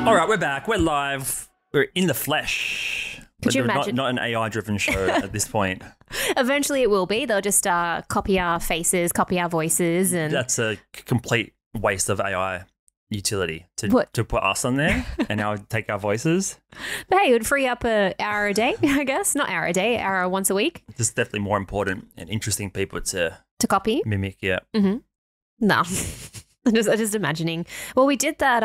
All right, we're back. We're live. We're in the flesh. Could you imagine? Not an AI-driven show at this point. Eventually it will be. They'll just copy our faces, copy our voices. And That's a complete waste of AI utility to put us on there and now take our voices. But hey, it would free up an hour a day, I guess. Not hour a day, hour once a week. There's definitely more important and interesting people to copy. Mimic, yeah. Mm-hmm. No. I'm just imagining. Well, we did that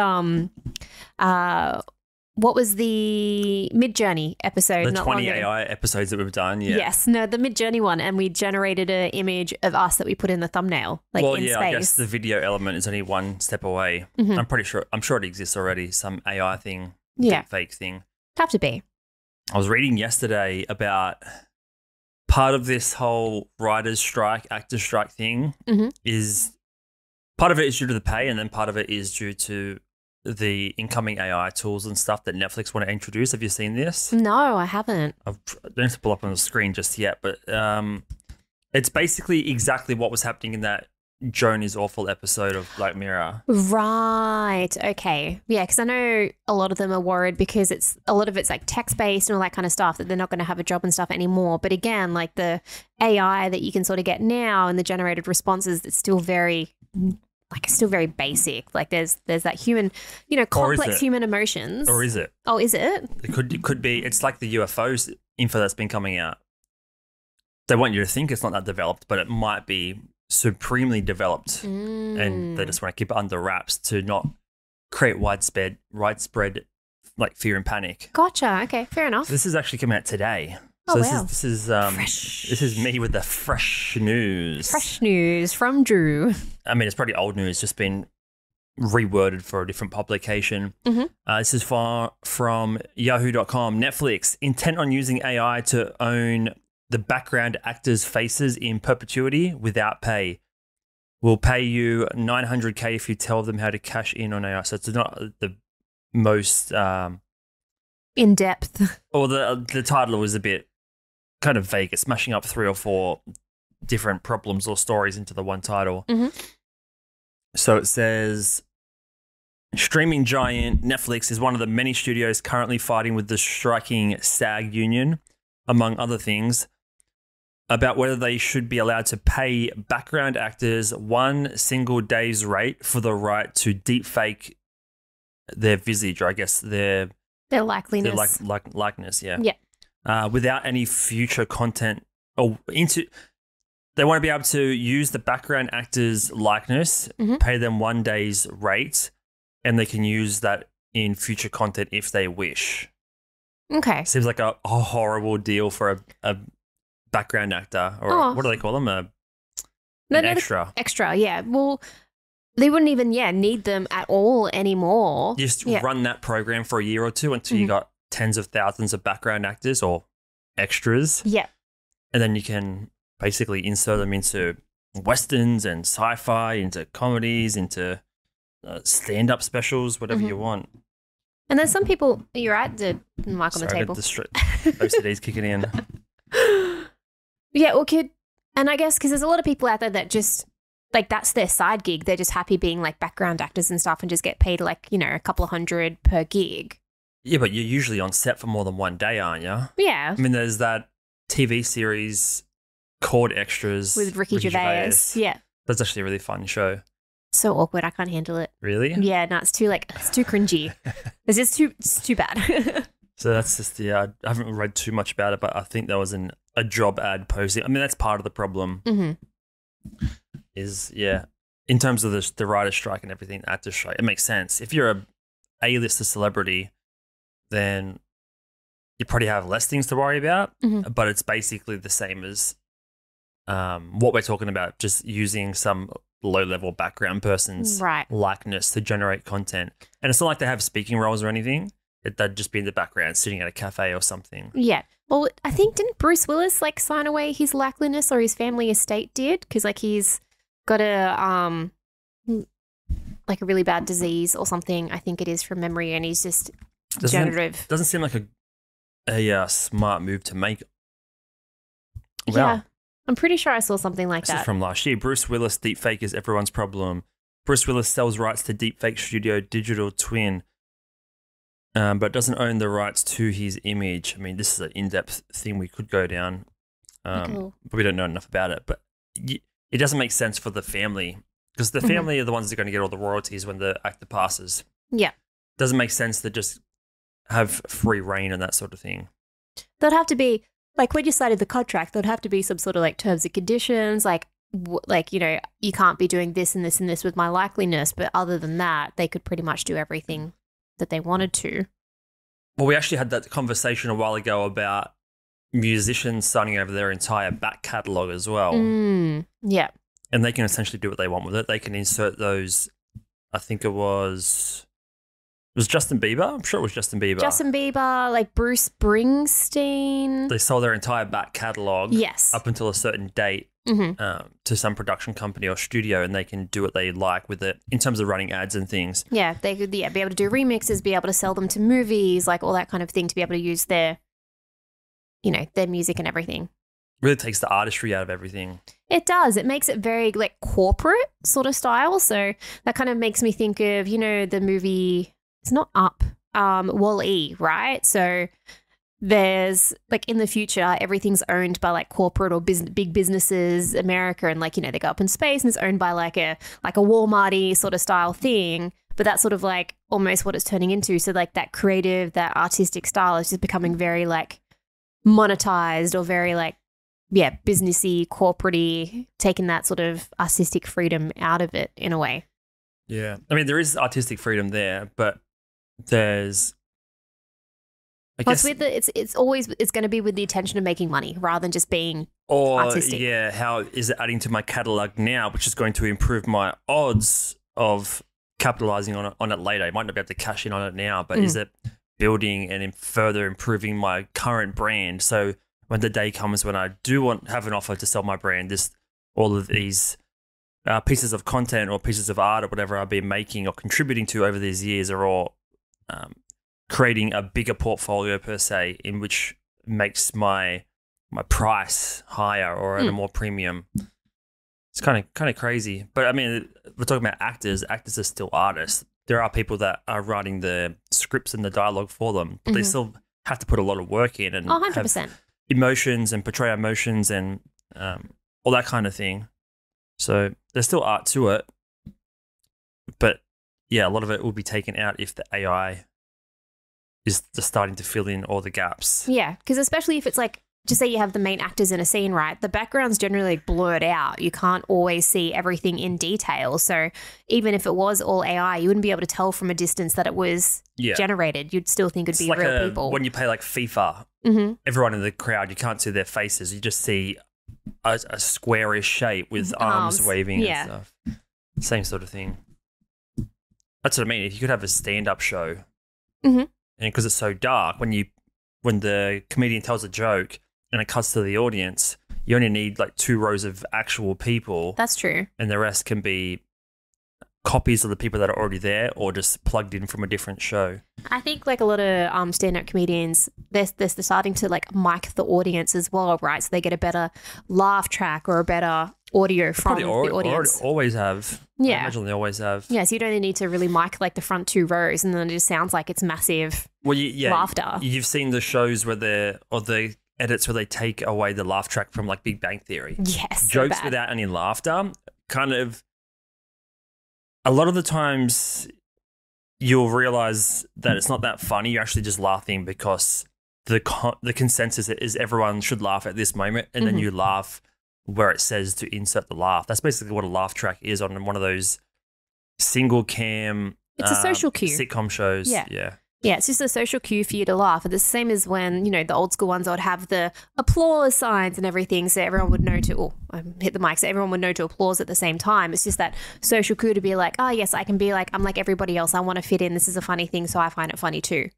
what was the Mid-Journey episode? The 20 AI episodes that we've done, yeah. Yes, no, the Mid-Journey one, and we generated an image of us that we put in the thumbnail, in space. I guess the video element is only one step away. Mm-hmm. I'm sure it exists already, some AI thing, fake thing. Have to be. I was reading yesterday about part of this whole writer's strike, actor's strike thing is part of it is due to the pay, and then part of it is due to the incoming AI tools and stuff that Netflix want to introduce. Have you seen this? No, I haven't. I don't have to pull up on the screen just yet, but it's basically exactly what was happening in that Joan is Awful episode of Black Mirror. Right. Okay. Yeah, because I know a lot of them are worried because a lot of it's like text-based and all that kind of stuff that they're not going to have a job and stuff anymore. But again, like the AI that you can sort of get now and the generated responses, it's still very basic. Like there's that human, complex human emotions. Or is it? Oh, is it? It could be. It's like the UFOs info that's been coming out. They want you to think it's not that developed, but it might be supremely developed, and they just want to keep it under wraps to not create widespread like fear and panic. Gotcha. Okay, fair enough. So this is actually coming out today. Oh, so wow. This is me with the fresh news. Fresh news from Drew. I mean, it's probably old news, just been reworded for a different publication. This is from yahoo.com. Netflix, intent on using AI to own the background actors' faces in perpetuity without pay. Will pay you $900K if you tell them how to cash in on AI. So it's not the most in depth. Or the title was a bit kind of vague. It's smashing up 3 or 4 different problems or stories into the one title. So it says, streaming giant Netflix is one of the many studios currently fighting with the striking SAG union, among other things, about whether they should be allowed to pay background actors one single day's rate for the right to deepfake their visage, or I guess their likeliness. Their likeness, yeah. Yeah. Without any future content they want to be able to use the background actor's likeness, pay them one day's rate, and they can use that in future content if they wish. Okay. Seems like a horrible deal for a background actor, or what do they call them? An extra. Extra, yeah. Well, they wouldn't even, need them at all anymore. You just run that program for a year or two until you got tens of thousands of background actors or extras. Yeah. And then you can basically insert them into westerns and sci-fi, into comedies, into stand-up specials, whatever you want. And then some people, you're right, the mic on the table. OCD's kicking in. Yeah, and I guess because there's a lot of people out there that just, like, that's their side gig. They're just happy being, like, background actors and stuff and just get paid, like, a couple of $100 per gig. Yeah, but you're usually on set for more than one day, aren't you? Yeah. I mean, there's that TV series called Extras. With Ricky Gervais. Yeah. That's actually a really fun show. So awkward. I can't handle it. Really? Yeah, no, it's too cringy. It's too bad. So that's just I haven't read too much about it, but I think there was a job ad posting. I mean, that's part of the problem. Is, in terms of the writer's strike and everything, the actor's strike, it makes sense. If you're a A-lister celebrity, then you probably have less things to worry about, but it's basically the same as what we're talking about, just using some low-level background person's likeness to generate content. And it's not like they have speaking roles or anything. They'd just be in the background sitting at a cafe or something. Yeah. Well, I think, didn't Bruce Willis, like, sign away his likeliness, or his family estate did? Because, like, he's got a really bad disease or something, I think it is, from memory, and he's just generative. Doesn't seem like a smart move to make. Wow. Yeah. I'm pretty sure I saw something like that. This is from last year. Bruce Willis deepfake is everyone's problem. Bruce Willis sells rights to deepfake studio digital twin. but it doesn't own the rights to his image. I mean, this is an in-depth thing we could go down, Cool. but we don't know enough about it. But it doesn't make sense for the family because the family are the ones that are going to get all the royalties when the actor passes. Yeah. Doesn't make sense to just have free reign and that sort of thing. There'd have to be, like when you cited the contract, there'd have to be some sort of like terms and conditions, like, you know, you can't be doing this and this and this with my likeliness. But other than that, they could pretty much do everything that they wanted to. Well, we actually had that conversation a while ago about musicians signing over their entire back catalogue as well. Yeah. And they can essentially do what they want with it. They can insert those, I think it was Justin Bieber? I'm sure it was Justin Bieber. Justin Bieber, like Bruce Springsteen. They sold their entire back catalogue Yes. up until a certain date to some production company or studio, and they can do what they like with it in terms of running ads and things. Yeah, they could be able to do remixes, be able to sell them to movies, like all that kind of thing, to be able to use their, you know, their music and everything. Really takes the artistry out of everything. It does. It makes it very like corporate sort of style. So that kind of makes me think of, you know, the movie, it's not Up, Wall-E, right? So there's like in the future, everything's owned by like corporate or big businesses, America, and like, you know, they go up in space and it's owned by like a Walmart-y sort of style thing. But that's sort of like almost what it's turning into. So like that creative, that artistic style is just becoming very like monetized or very like, yeah, businessy, corporate-y, taking that sort of artistic freedom out of it in a way. Yeah. I mean, there is artistic freedom there, but there's, I guess, with it's always going to be with the intention of making money rather than just being artistic. Yeah, how is it adding to my catalog now, which is going to improve my odds of capitalizing on it later? I might not be able to cash in on it now, but is it building and further improving my current brand? So when the day comes when I do have an offer to sell my brand, all of these pieces of content or pieces of art or whatever I've been making or contributing to over these years are all creating a bigger portfolio per se, in which makes my price higher or at a more premium. It's kind of crazy. But I mean, we're talking about actors. Actors are still artists. There are people that are writing the scripts and the dialogue for them, but they still have to put a lot of work in and 100%. have emotions and portray emotions and all that kind of thing. So there's still art to it, but yeah, a lot of it will be taken out if the AI is just starting to fill in all the gaps. Yeah, because especially if it's like, just say you have the main actors in a scene, right? The background's generally blurred out. You can't always see everything in detail. So even if it was all AI, you wouldn't be able to tell from a distance that it was generated. You'd still think it'd be like real people. When you play like FIFA, everyone in the crowd, you can't see their faces. You just see a squarish shape with arms waving and stuff. Same sort of thing. That's what I mean. If you could have a stand-up show, and because it's so dark, when the comedian tells a joke and it cuts to the audience, you only need like 2 rows of actual people. That's true. And the rest can be copies of the people that are already there or just plugged in from a different show. I think like a lot of stand-up comedians, they're starting to like mic the audience as well, right? So they get a better laugh track or a better audio from the audience. Always have. Yeah. I imagine they always have. Yeah, so you don't only need to really mic like the front 2 rows and then it just sounds like it's massive laughter. You've seen the shows where the edits where they take away the laugh track from like Big Bang Theory. Yes. Jokes so without any laughter, kind of, a lot of the times you'll realize that it's not that funny. You're actually just laughing because the consensus is everyone should laugh at this moment, and then you laugh where it says to insert the laugh. That's basically what a laugh track is on one of those single cam. It's a social cue. Sitcom shows. Yeah. Yeah, it's just a social cue for you to laugh. It's the same as when, you know, the old school ones would have the applause signs and everything, so everyone would know to, hit the mic, so everyone would know to applause at the same time. It's just that social cue to be like, oh, yes, I can be like, I'm like everybody else. I want to fit in. This is a funny thing, so I find it funny too.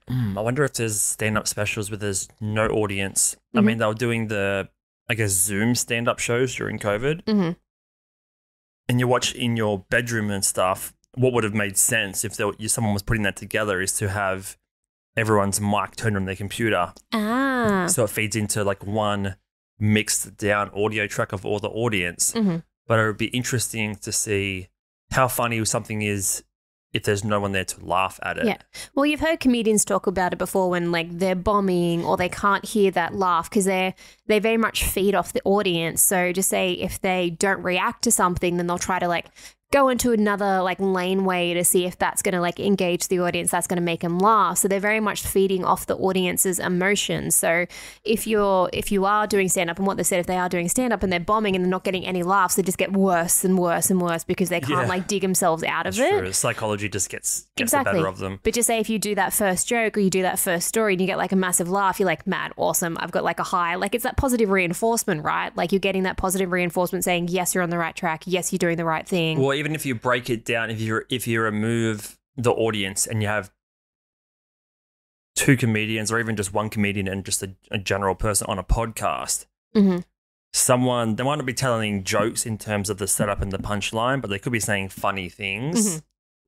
I wonder if there's stand-up specials where there's no audience. I mean, they were doing the, I guess, Zoom stand-up shows during COVID. And you watch in your bedroom and stuff. What would have made sense if someone was putting that together is to have everyone's mic turned on their computer. So it feeds into like one mixed down audio track of all the audience. But it would be interesting to see how funny something is if there's no one there to laugh at it. Yeah. Well, you've heard comedians talk about it before when like they're bombing or they can't hear that laugh because they very much feed off the audience. So just say if they don't react to something, then they'll try to like go into another like laneway to see if that's going to like engage the audience, that's going to make them laugh. So they're very much feeding off the audience's emotions. So if you are doing stand up, and what they said, if they are doing stand up and they're bombing and they're not getting any laughs, they just get worse and worse and worse because they can't like dig themselves out of it. True. Psychology just gets exactly. the better of them. But just say if you do that first joke or you do that first story and you get like a massive laugh, you're like, mad, awesome, I've got like a high. Like it's that positive reinforcement, right? Like you're getting that positive reinforcement saying, yes, you're on the right track. Yes, you're doing the right thing. Well, even if you break it down, if you remove the audience and you have two comedians or even just one comedian and just a general person on a podcast, they might not be telling jokes in terms of the setup and the punchline, but they could be saying funny things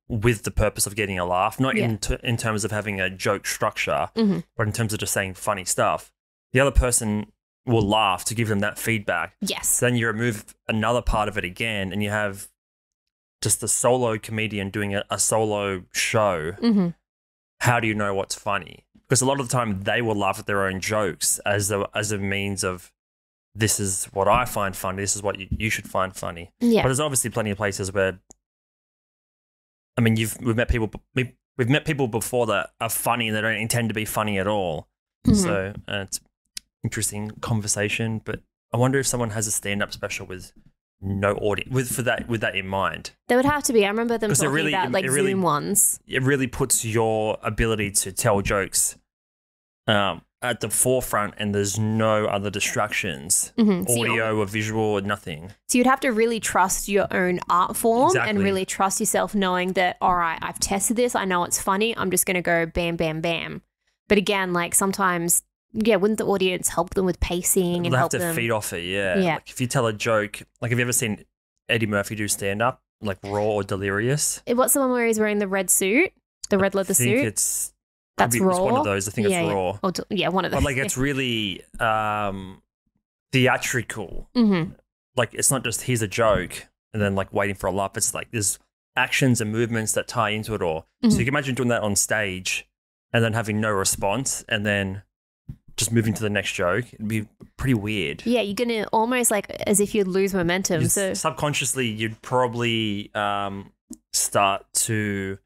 with the purpose of getting a laugh, not in terms of having a joke structure, but in terms of just saying funny stuff. The other person will laugh to give them that feedback. Yes. Then you remove another part of it again and you have just a solo comedian doing a solo show. How do you know what's funny? Because a lot of the time they will laugh at their own jokes as a means of, this is what I find funny, this is what you should find funny. Yeah. But there's obviously plenty of places where, I mean, we've met people before that are funny and they don't intend to be funny at all. So it's interesting conversation. But I wonder if someone has a stand-up special with no audience with that in mind. There would have to be. I remember them talking really, about like really, Zoom ones. It really puts your ability to tell jokes at the forefront, and there's no other distractions, audio or visual or nothing. So you'd have to really trust your own art form and Exactly. really trust yourself, knowing that, all right, I've tested this, I know it's funny, I'm just going to go bam, bam, bam. But again, like sometimes, wouldn't the audience help them with pacing and They'll help have to them? feed off it, yeah. Yeah. Like if you tell a joke, like have you ever seen Eddie Murphy do stand-up, like Raw or Delirious? What's the one where he's wearing the red suit, the red leather I think suit? That's it's Raw. one of those. I think it's Raw. Or one of those. But like it's really theatrical. Like it's not just here's a joke and then like waiting for a laugh. It's like there's actions and movements that tie into it all. So you can imagine doing that on stage and then having no response and then just moving to the next joke. It'd be pretty weird. Yeah, you're going to almost like as if you'd lose momentum. So subconsciously, you'd probably start to,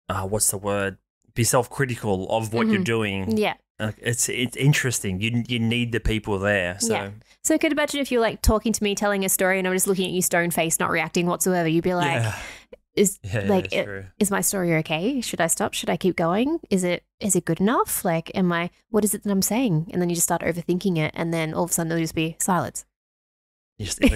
what's the word? Be self-critical of what you're doing. Yeah. It's interesting. You need the people there. So. Yeah. So I could imagine if you're like talking to me, telling a story, and I'm just looking at you stone faced, not reacting whatsoever. You'd be like, "Is my story okay? Should I stop? Should I keep going? Is it good enough? Like, what is it that I'm saying?" And then you just start overthinking it, and then all of a sudden there'll just be silence. You're just in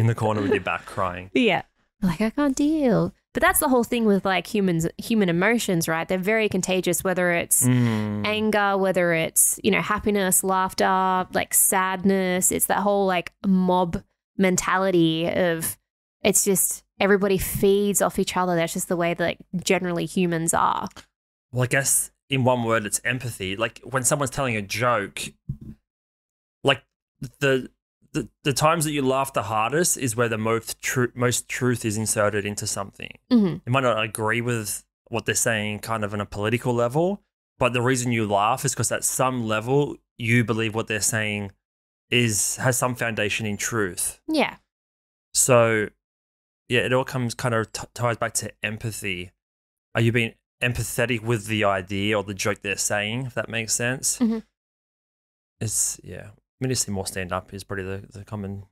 the corner with your back crying. Yeah. Like, I can't deal. But that's the whole thing with like human emotions, right? They're very contagious, whether it's anger, whether it's, happiness, laughter, like sadness. It's that whole like mob mentality of, it's just everybody feeds off each other. That's just the way that like generally humans are. Well, I guess in one word, it's empathy. Like when someone's telling a joke, like the times that you laugh the hardest is where the most truth is inserted into something. You might not agree with what they're saying kind of on a political level, but the reason you laugh is because at some level you believe what they're saying has some foundation in truth. Yeah. So, yeah, it all comes kind of ties back to empathy. Are you being empathetic with the idea or the joke they're saying, if that makes sense? It's, yeah. I mean, to see more stand-up is probably the common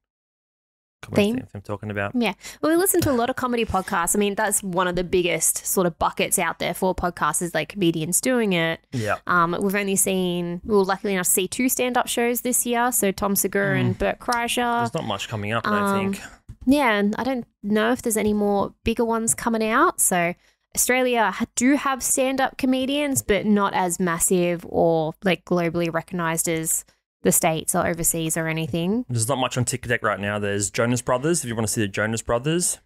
thing I'm talking about. Yeah. Well, we listen to a lot of comedy podcasts. I mean, that's one of the biggest sort of buckets out there for podcasts is like comedians doing it. Yeah. We've only we were lucky enough to see 2 stand-up shows this year. So Tom Segura and Bert Kreischer. There's not much coming up, I don't think. Yeah, and I don't know if there's any more bigger ones coming out. So Australia do have stand-up comedians, but not as massive or like globally recognised as the States or overseas or anything. There's not much on TikTok right now. There's Jonas Brothers, if you want to see the Jonas Brothers.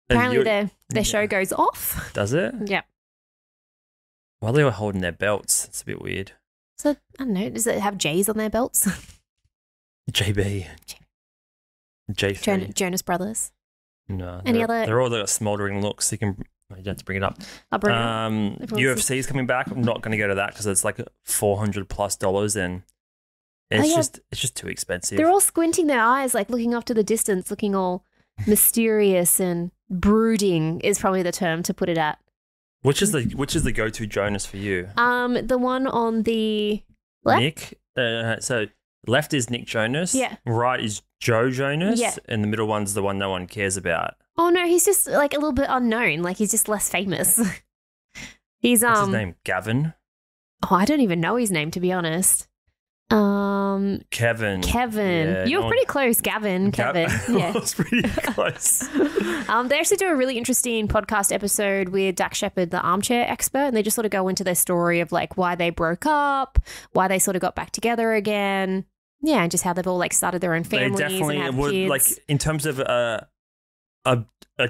Apparently their show goes off. Does it? Yeah. Why are they all holding their belts? It's a bit weird. So, I don't know, does it have J's on their belts? JB. J3. Jonas Brothers. No. Any other? They're all got smouldering looks. You can You don't have to bring it up. I'll bring it. UFC is coming back. I'm not going to go to that because it's like $400+ and it's just too expensive. They're all squinting their eyes, like looking off to the distance, looking all mysterious and brooding is probably the term to put it at. Which is the go-to Jonas for you? The one on the left. Nick. So left is Nick Jonas. Yeah. Right is Joe Jonas. Yeah. And the middle one's the one no one cares about. Oh no, he's just like a little bit unknown. Like he's just less famous. He's What's his name? Gavin. Oh, I don't even know his name to be honest. Kevin. Yeah, you were pretty close, Gavin. Kevin. Yeah. I was pretty close. They actually do a really interesting podcast episode with Dak Shepard, the armchair expert, and they just sort of go into their story of like why they broke up, why they sort of got back together again. Yeah, and just how they've all like started their own families. They definitely and have would kids. like in terms of a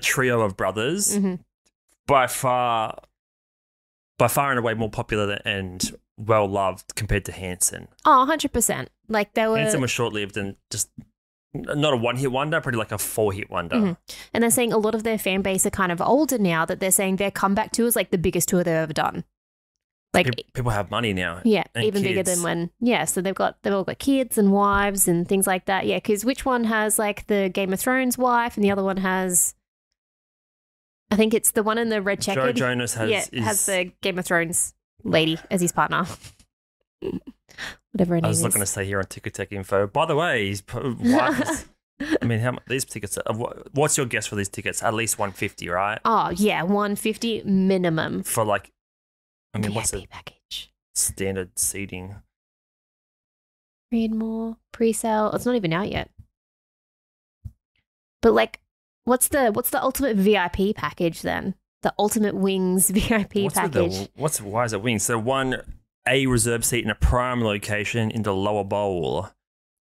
trio of brothers, Mm-hmm. by far and away more popular and well loved compared to Hanson. Oh, 100%. Like they were. Hanson was short lived and just not a one hit wonder, pretty like a 4-hit wonder. Mm-hmm. And they're saying a lot of their fan base are kind of older now. That they're saying their comeback tour is like the biggest tour they've ever done. Like people have money now. Yeah, and even bigger kids. than when. Yeah, so they've all got kids and wives and things like that. Yeah, because which one has like the Game of Thrones wife and the other one has. I think it's the one in the red checkered. Joe Jonas has the Game of Thrones lady as his partner. Whatever her name is. I was looking to say here on Ticketek Info. By the way, his wife is, I mean, how much these tickets? What's your guess for these tickets? At least $150, right? Oh yeah, $150 minimum. For like, I mean, what's the VIP package? standard seating? Read more pre-sale. It's not even out yet. But like, what's the ultimate VIP package then? The ultimate wings VIP package. Why is it wings? So a reserved seat in a prime location in the lower bowl.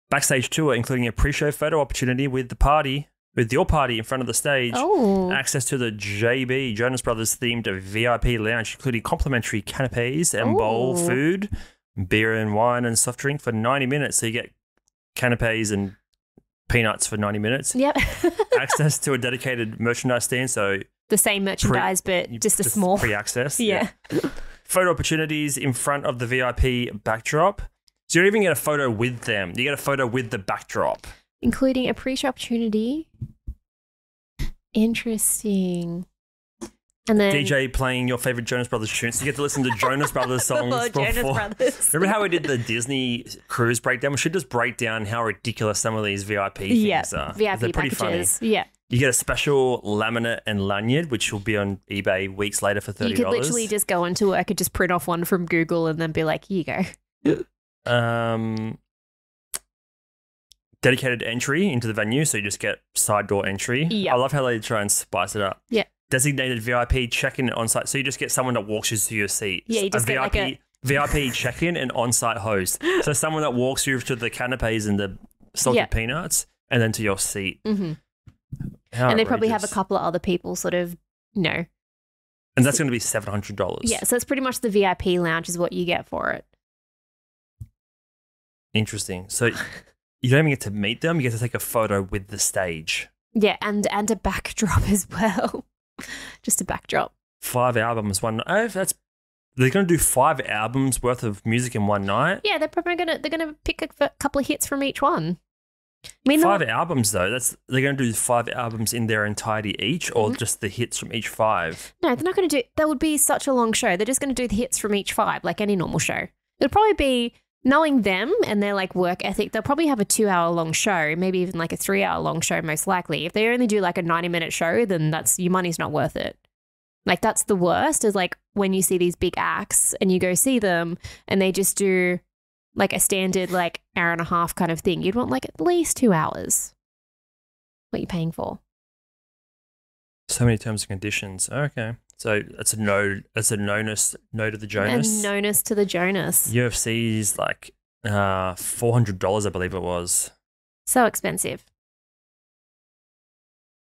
Backstage tour, including a pre-show photo opportunity with your party in front of the stage. Oh. Access to the JB, Jonas Brothers themed VIP lounge, including complimentary canapes and bowl food, beer and wine and soft drink for 90 minutes. So you get canapes and peanuts for 90 minutes. Yep. Access to a dedicated merchandise stand. So the same merchandise, but just a small pre-access. Yeah. Photo opportunities in front of the VIP backdrop. So you don't even get a photo with them. You get a photo with the backdrop. Including a pre-show opportunity. Interesting. And then DJ playing your favorite Jonas Brothers tunes. So you get to listen to Jonas Brothers songs before. Jonas Brothers. Remember how we did the Disney cruise breakdown? We should just break down how ridiculous some of these VIP things are. VIP They're pretty packages. funny. Yeah. You get a special laminate and lanyard, which will be on eBay weeks later for $30. You could literally just go into work and just print off one from Google and then be like, here you go. Dedicated entry into the venue, so you just get side door entry. Yep. I love how they try and spice it up. Yeah. Designated VIP check-in and on-site, so you just get someone that walks you to your seat. Yeah, you just get VIP, VIP check-in and on-site host. So someone that walks you to the canapes and the salted peanuts and then to your seat. Mm-hmm. And they probably have a couple of other people sort of, And that's going to be $700. Yeah, so it's pretty much the VIP lounge is what you get for it. Interesting. So you don't even get to meet them. You get to take a photo with the stage. Yeah, and a backdrop as well. Just a backdrop. 5 albums, one night. Oh, they're going to do 5 albums worth of music in one night. Yeah, they're gonna pick a couple of hits from each one. I mean, 5 albums though. They're going to do 5 albums in their entirety each, or just the hits from each 5. No, they're not going to do. That would be such a long show. They're just going to do the hits from each 5, like any normal show. It'll probably be. Knowing them and their like work ethic, they'll probably have a 2-hour long show, maybe even like a 3-hour long show most likely. If they only do like a 90-minute show, then your money's not worth it. Like that's the worst is like when you see these big acts and you go see them and they just do like a standard like hour and a half kind of thing. You'd want like at least 2 hours. What you're paying for. So many terms and conditions. Okay. So it's a no-ness no to the Jonas. A no-ness to the Jonas. UFC's like $400, I believe it was. So expensive.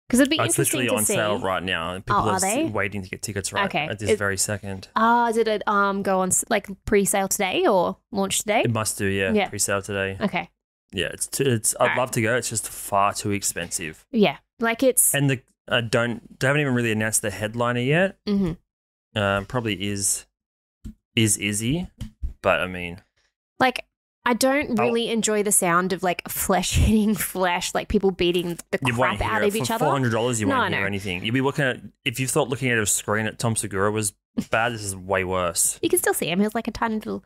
Because it'd be it's interesting literally to on see. sale right now. People are they? waiting to get tickets at this very second. Did it go on like pre-sale today or launch today? It must do, yeah. Pre-sale today. Okay. Yeah, it's. I'd love to go. It's just far too expensive. Yeah, like it's. And They haven't even really announced the headliner yet. Mm-hmm. Probably is Izzy, but I mean, like, I don't really enjoy the sound of like flesh hitting flesh, like people beating the crap out of each other. For $400, you won't hear anything. You'll be looking at, if you thought looking at a screen at Tom Segura was bad, this is way worse. You can still see him. He's like a tiny little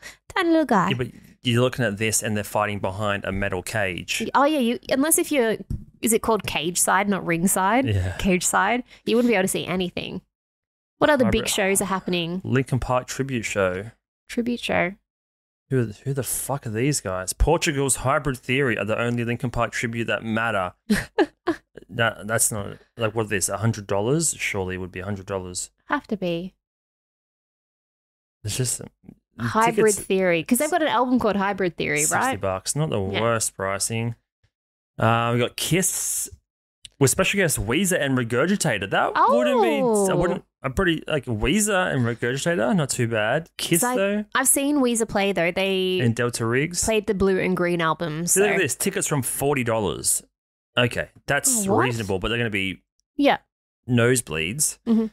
guy. Yeah, but you're looking at this and they're fighting behind a metal cage. Oh yeah, unless if you're, is it called cage side, not ring side? Yeah. Cage side. You wouldn't be able to see anything. What other big shows are happening? Linkin Park tribute show. Tribute show. Who the fuck are these guys? Portugal's Hybrid Theory are the only Linkin Park tribute that matter. That's not, like, what is this, $100? Surely it would be $100. Have to be. It's just Hybrid Theory, because they've got an album called Hybrid Theory, right? $60, not the worst pricing. We got Kiss with special guest Weezer and Regurgitator. That wouldn't be. I'm pretty like Weezer and Regurgitator, not too bad. Kiss though. I've seen Weezer play though. They and Delta Riggs played the Blue and Green album. So look at this, tickets from $40. Okay, that's reasonable, but they're going to be nosebleeds. Mm-hmm.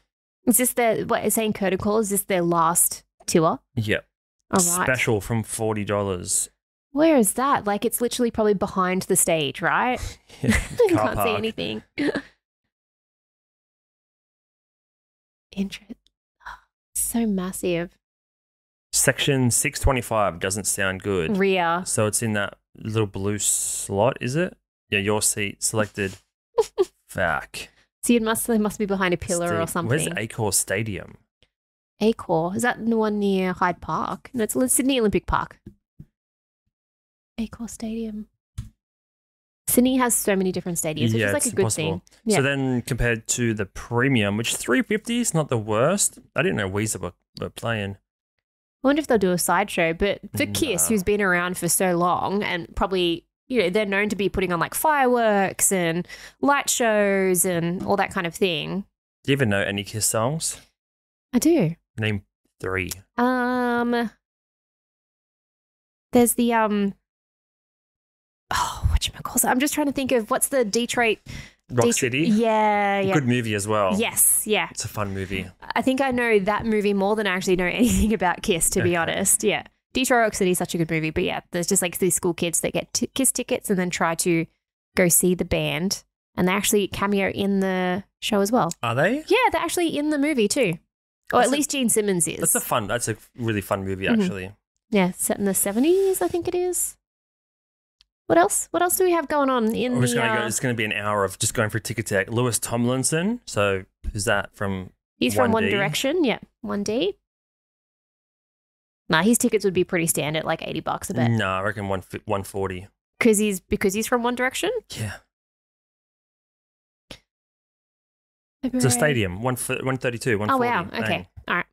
Is this their saying curtain call? Is this their last tour? Yep. All right. Special from $40. Where is that? Like, it's literally probably behind the stage, right? Yeah, you can't see anything. Interesting. So massive. Section 625 doesn't sound good. Rear. So it's in that little blue slot, is it? Yeah, your seat selected. Fuck. So they must be behind a pillar or something. Where's Accor Stadium? Accor? Is that the one near Hyde Park? No, it's Sydney Olympic Park. Accor Stadium. Sydney has so many different stadiums, which is like a good thing. Yeah. So then compared to the premium, which $350 is not the worst. I didn't know Weezer were playing. I wonder if they'll do a sideshow. But for Kiss, who's been around for so long and probably, they're known to be putting on like fireworks and light shows and all that kind of thing. Do you even know any Kiss songs? I do. Name 3. There's the whatchamacallit? I'm just trying to think of what's the Detroit City? Yeah. Good movie as well. Yes, yeah. It's a fun movie. I think I know that movie more than I actually know anything about Kiss, to be honest. Yeah. Detroit Rock City is such a good movie. But yeah, there's just like these school kids that get Kiss tickets and then try to go see the band. And they actually cameo in the show as well. Are they? Yeah, they're actually in the movie too. Or at least Gene Simmons is. That's a really fun movie, actually. Yeah, set in the 70s, I think it is. What else? What else do we have going on in It's going to be an hour of just going for Ticketek. Lewis Tomlinson. So who's that from? He's from One Direction. Yeah, 1D. Nah, his tickets would be pretty standard, like $80 a bet. No, I reckon 140. Because he's from One Direction. Yeah. It's a stadium. 132. 140. Oh wow. Okay. Bang. All right.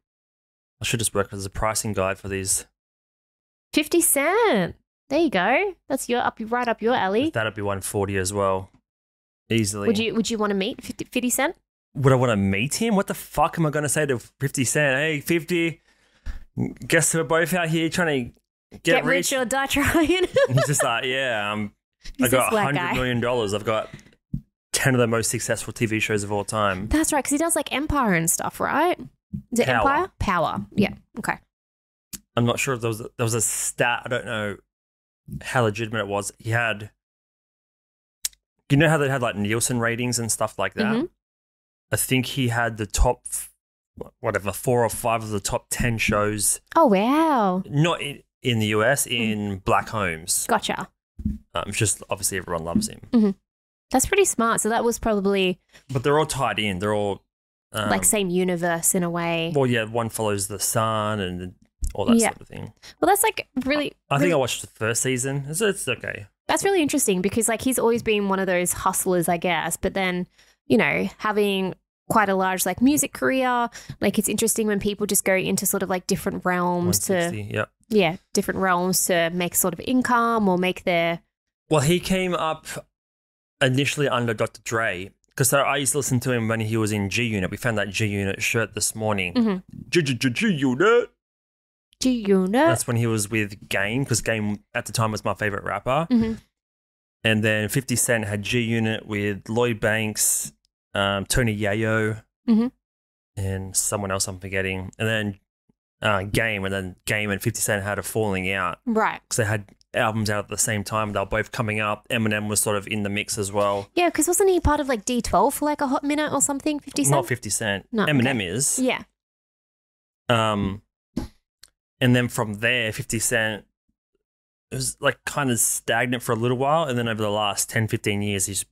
I should just work as a pricing guide for these. 50 Cent. There you go. That's right up your alley. That'd be 140 as well. Easily. Would you want to meet 50 Cent? Would I want to meet him? What the fuck am I going to say to 50 Cent? Hey, 50, guess we're both out here trying to get rich or die trying. He's just like, I got $100 million. I've got 10 of the most successful TV shows of all time. That's right, because he does like Empire and stuff, right? Is it Empire? Power. Yeah. Okay. I'm not sure if there was a stat. I don't know how legitimate it was. He had, you know how they had like Nielsen ratings and stuff like that? Mm-hmm. I think he had the top, 4 or 5 of the top 10 shows. Oh, wow. Not in the US, in Black homes. Gotcha. Just obviously everyone loves him. Mm-hmm. That's pretty smart. So that was probably... But they're all tied in. They're all... like same universe in a way. Well, yeah, one follows the sun and all that sort of thing. Well, that's like really... I think I watched the first season. It's okay. That's really interesting because like he's always been one of those hustlers, I guess. But then, having quite a large like music career, like it's interesting when people just go into sort of like different realms different realms to make sort of income or make their... Well, he came up initially under Dr. Dre, because I used to listen to him when he was in G Unit. We found that G Unit shirt this morning. Mm-hmm. G Unit. G Unit. That's when he was with Game, because Game at the time was my favorite rapper. Mm-hmm. And then 50 Cent had G Unit with Lloyd Banks, Tony Yayo, Mhm. and someone else I'm forgetting. And then Game, and then Game and 50 Cent had a falling out. Right. Because they had albums out at the same time. They were both coming up. Eminem was sort of in the mix as well. Yeah, because wasn't he part of like D12 for like a hot minute or something? 50 Cent? Not 50 Cent. No, Eminem okay. is. Yeah. And then from there, 50 Cent, it was like kind of stagnant for a little while. And then over the last 10, 15 years, he's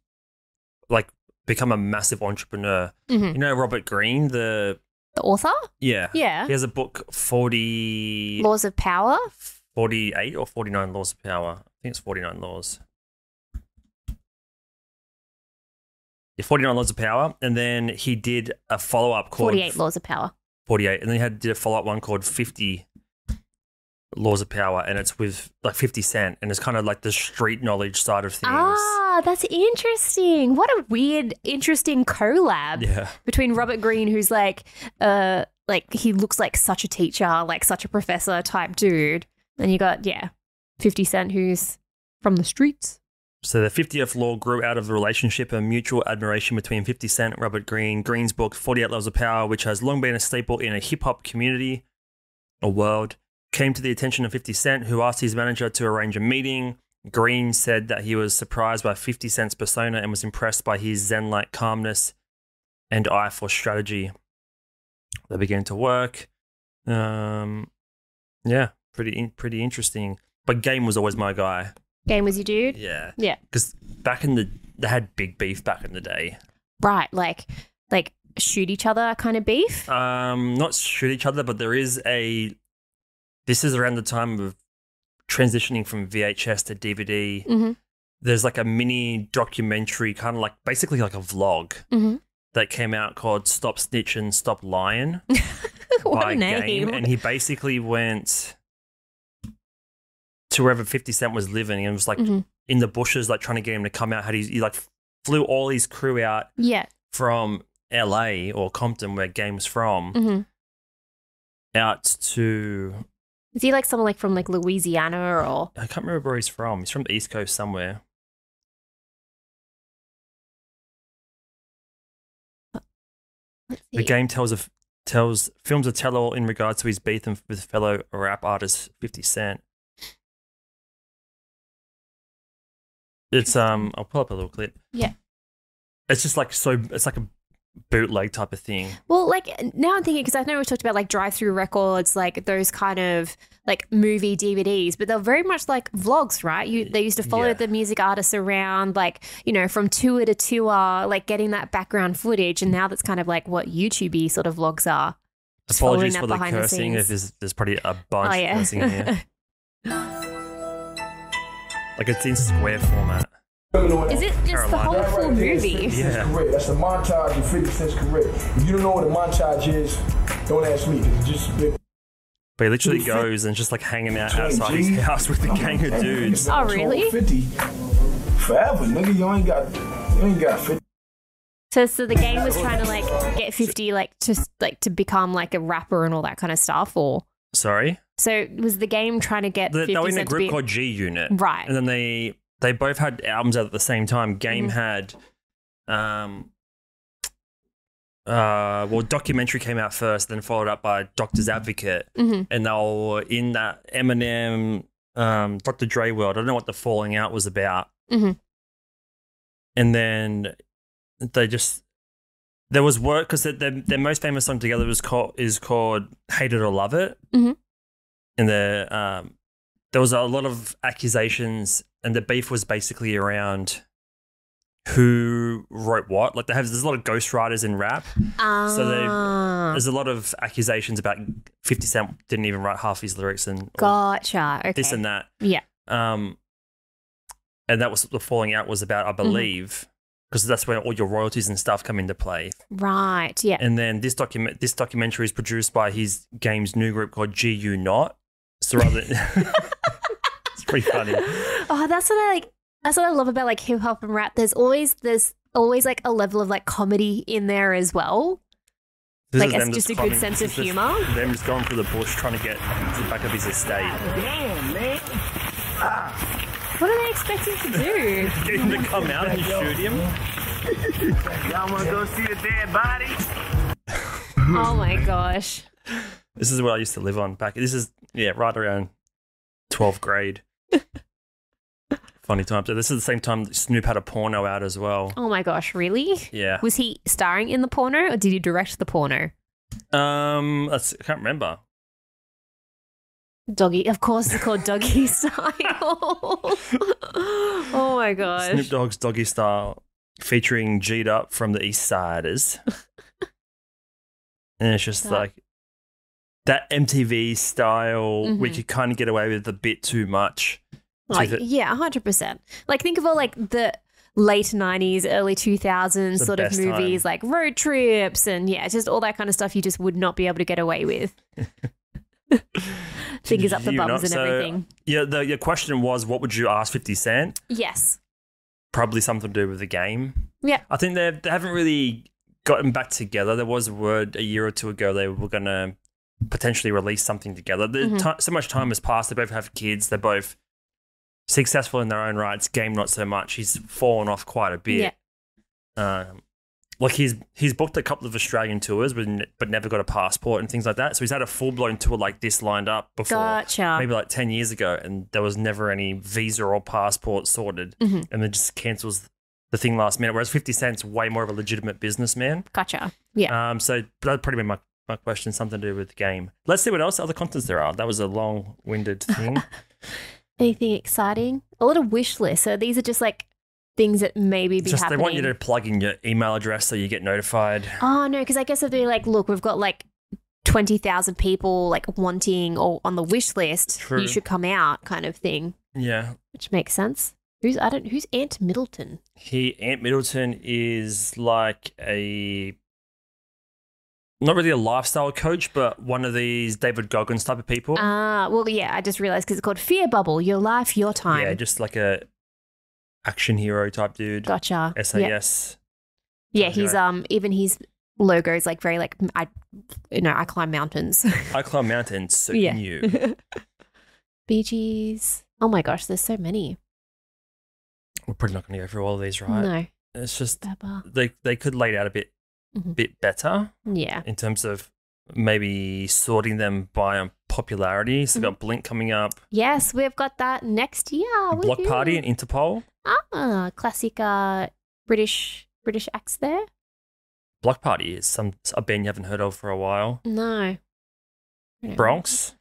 like become a massive entrepreneur. Mm-hmm. You know Robert Greene, the author? Yeah. Yeah. He has a book, 40... Laws of Power? 48 or 49 Laws of Power. I think it's 49 Laws. Yeah, 49 Laws of Power. And then he did a follow-up called... 48 Laws of Power. 48. And then he did a follow-up one called 50 Laws of Power. And it's with like 50 Cent. And it's kind of like the street knowledge side of things. Ah, that's interesting. What a weird, interesting collab between Robert Greene, who's like he looks like such a teacher, like such a professor type dude. And you got, 50 Cent, who's from the streets. So the 50th Law grew out of the relationship and mutual admiration between 50 Cent and Robert Greene. Greene's book, 48 Laws of Power, which has long been a staple in a hip-hop community or world, came to the attention of 50 Cent, who asked his manager to arrange a meeting. Greene said that he was surprised by 50 Cent's persona and was impressed by his zen-like calmness and eye for strategy. They began to work. Pretty interesting. But Game was always my guy. Game was your dude? Yeah. Yeah. Because they had big beef back in the day. Right, like shoot each other kind of beef? Not shoot each other, but this is around the time of transitioning from VHS to DVD. Mm-hmm. There's like a mini documentary, kind of like basically like a vlog that came out called Stop Snitching, Stop Lying. What a name. Game. And he basically went to wherever 50 Cent was living and was like in the bushes, like trying to get him to come out. He like flew all his crew out from LA or Compton, where Game's from, out to... Is he like someone like from like Louisiana or... I can't remember where he's from. He's from the East Coast somewhere. The Game films a tell-all in regards to his beef with fellow rap artist 50 Cent. It's I'll pull up a little clip. Yeah. It's just like it's like a bootleg type of thing. Well, like now I'm thinking, because I know we talked about like drive-through records, like those kind of like movie DVDs, but they're very much like vlogs, right? They used to follow the music artists around, like, you know, from tour to tour, like getting that background footage, and now that's kind of like what YouTube-y sort of vlogs are. Apologies for the cursing. If there's probably a bunch of cursing in here. Like it's in square format. Is it just the whole full movie? Yeah. Correct. That's a montage of 50 Cent's correct. If you don't know what a montage is, don't ask me. It's just big. But he literally goes and just like hanging out outside his house with a gang of dudes. Oh, really? 50 forever, nigga. You ain't got 50. So the Game was trying to like get 50 like just like to become like a rapper and all that kind of stuff, or? Sorry? So was the Game trying to get 50 They were in a Cent group called G Unit. Right. And then they both had albums out at the same time. Game had Documentary came out first, then followed up by Doctor's Advocate. And they were in that Eminem, Dr. Dre world. I don't know what the falling out was about. And then there was work, because their most famous song together is called Hate It or Love It. And there was a lot of accusations, and the beef was basically around who wrote what. Like there's a lot of ghostwriters in rap. So there's a lot of accusations about 50 Cent didn't even write half his lyrics and Gotcha. Okay. this and that. Yeah. And that was what the falling out was about, I believe, because that's where all your royalties and stuff come into play. Right. Yeah. And then this documentary is produced by his Game's new group called GU Not. So rather, it's pretty funny. Oh, that's what I love about like hip hop and rap. There's always like a level of like comedy in there as well. Like it's just a good sense of humor. Them just going through the bush trying to get to the back of his estate. Damn, man. What are they expecting to do? Get him to come out and shoot him. Y'all wanna go see the dead body? Oh my gosh. This is what I used to live on back. This is, right around 12th grade. Funny times. So this is the same time that Snoop had a porno out as well. Oh my gosh, really? Yeah. Was he starring in the porno or did he direct the porno? I can't remember. Doggy. Of course it's called Doggy Style. Oh my gosh. Snoop Dogg's Doggy Style featuring G'd Up from the East Siders. And it's just like that MTV style we could kind of get away with a bit too much. Like, yeah, 100%. Like, think of all like the late 90s, early 2000s sort of movies, like Road Trips and just all that kind of stuff you just would not be able to get away with. Fingers up the bums and everything. Yeah, your question was, what would you ask 50 Cent? Yes. Probably something to do with the game. Yeah. I think they haven't really gotten back together. There was a word a year or two ago they were going to potentially release something together. So much time has passed. They both have kids. They're both successful in their own rights. Game not so much. He's fallen off quite a bit. Yeah. Like he's booked a couple of Australian tours, but never got a passport and things like that. So he's had a full blown tour like this lined up before, Gotcha. maybe like 10 years ago, and there was never any visa or passport sorted, and then just cancels the thing last minute. Whereas 50 Cent's way more of a legitimate businessman. Gotcha. Yeah. So that'd probably be my question, something to do with the game. Let's see what else other contents there are. That was a long winded thing. Anything exciting? A lot of wish lists. So these are just like things that maybe be happening. They want you to plug in your email address so you get notified. Oh, no, because I guess if they're like, look, we've got like 20,000 people like wanting or on the wish list, True. You should come out kind of thing. Yeah. Which makes sense. Who's Ant Middleton? Ant Middleton is like not really a lifestyle coach, but one of these David Goggins type of people. Well, yeah, I just realized because it's called Fear Bubble, Your Life, Your Time. Yeah, just like a action hero type dude. Gotcha. SAS. Yeah, he's even his logo is like very like I climb mountains. I climb mountains, so can you. Bee Gees. Oh my gosh, there's so many. We're probably not going to go through all of these, right? No. It's just Baba. they could lay it out a bit better. Yeah. In terms of maybe sorting them by popularity. So we've got Blink coming up. Yes, we've got that next year. Block Party and Interpol. Classic British acts there. Block Party is a band you haven't heard of for a while. No. Bronx.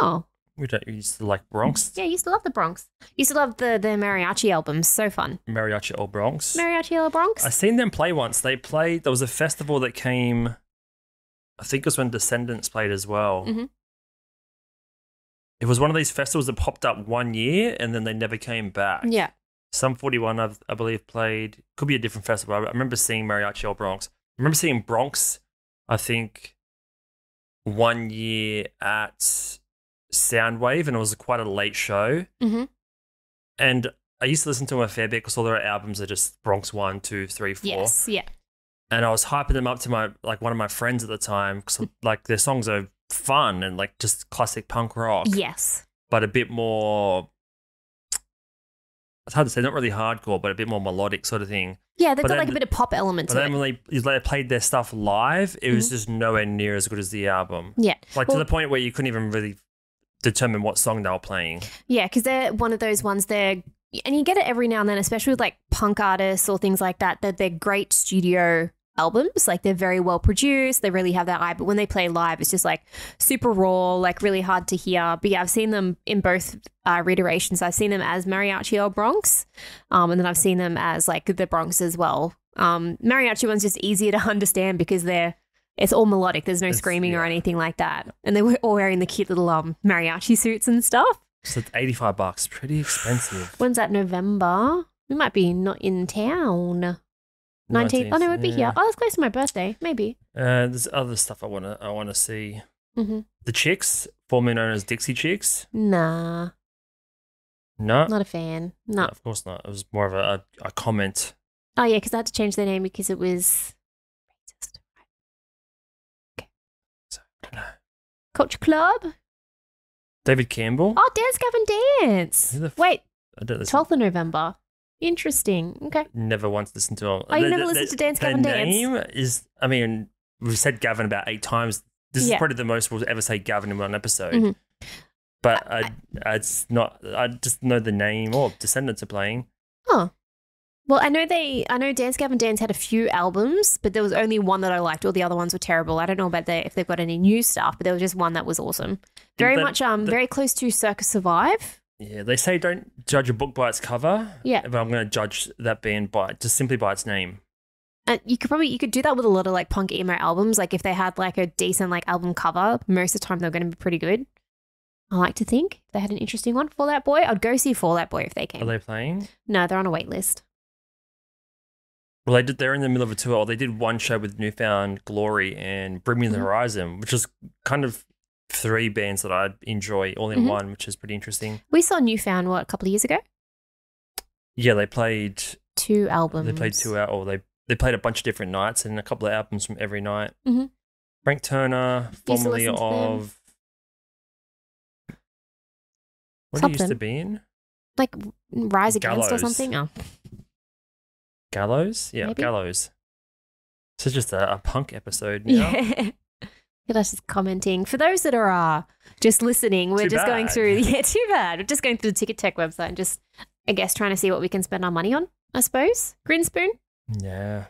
Oh. We used to like Bronx. Yeah, I used to love the Bronx. Used to love the mariachi albums. So fun. Mariachi Old Bronx. Mariachi Old Bronx. I seen them play once. There was a festival that came, I think it was when Descendants played as well. Mm-hmm. It was one of these festivals that popped up one year and then they never came back. Yeah. Sum 41, I believe, played. Could be a different festival. I remember seeing Mariachi Old Bronx. I remember seeing Bronx, I think, 1 year at Soundwave, and it was quite a late show. Mm-hmm. And I used to listen to them a fair bit because all their albums are just Bronx 1, 2, 3, 4. Yes, yeah. And I was hyping them up to one of my friends at the time because like their songs are fun and like just classic punk rock. Yes. But a bit more, it's hard to say, not really hardcore, but a bit more melodic sort of thing. Yeah, they've got like a bit of pop element to it. But then when they played their stuff live, it was just nowhere near as good as the album. Yeah. Like to the point where you couldn't even really determine what song they were playing. Yeah, because they're one of those ones and you get it every now and then, especially with like punk artists or things like that, that they're great studio albums. Like they're very well produced. They really have that eye. But when they play live, it's just like super raw, like really hard to hear. But yeah, I've seen them in both reiterations. I've seen them as Mariachi Old Bronx. And then I've seen them as like the Bronx as well. Mariachi one's just easier to understand because it's all melodic. There's no screaming or anything like that. And they were all wearing the cute little mariachi suits and stuff. So it's $85. Pretty expensive. When's that? November? We might be not in town. 19th. Oh no, we'd be here. Oh, that's close to my birthday. Maybe. There's other stuff I wanna see. Mm-hmm. The Chicks, formerly known as Dixie Chicks. Nah. No, not a fan. No, of course not. It was more of a comment. Oh yeah, because I had to change their name because it was racist. Okay. So I don't know. Culture Club. David Campbell. Oh, Dance Gavin Dance. Wait, 12th of November. Interesting. Okay. Never once listened to him. Oh, you never listened to Dance Gavin Their Dance? name is, I mean, we've said Gavin about 8 times. This is probably the most we'll ever say Gavin in one episode. Mm-hmm. But it's not. I just know the name. Or Descendants are playing. Oh. Well, I know Dance Gavin Dance had a few albums, but there was only one that I liked. All the other ones were terrible. I don't know about if they've got any new stuff, but there was just one that was awesome. Very close to Circus Survive. Yeah, they say don't judge a book by its cover. Yeah. But I'm going to judge that band simply by its name. And you could do that with a lot of like punk emo albums. Like if they had like a decent like album cover, most of the time they're going to be pretty good. I like to think if they had an interesting one. Fall Out Boy, I'd go see Fall Out Boy if they came. Are they playing? No, they're on a wait list. Well, they're in the middle of a tour. They did one show with Newfound Glory and Bring Me the Horizon, which is kind of 3 bands that I enjoy all in one, which is pretty interesting. We saw Newfound, a couple of years ago? Yeah, they played 2 albums. They played 2 out, or they played a bunch of different nights and a couple of albums from every night. Mm-hmm. Frank Turner, formerly of what did he used to be in? Like Rise Against Gallows. or something? Oh. Gallows? Yeah, Maybe. Gallows. So it's just a punk episode now. Yeah. That's just commenting. For those that are just listening, we're just going through. Yeah, too bad. We're just going through the Ticket Tech website and just, I guess, trying to see what we can spend our money on, I suppose. Grinspoon. Yeah.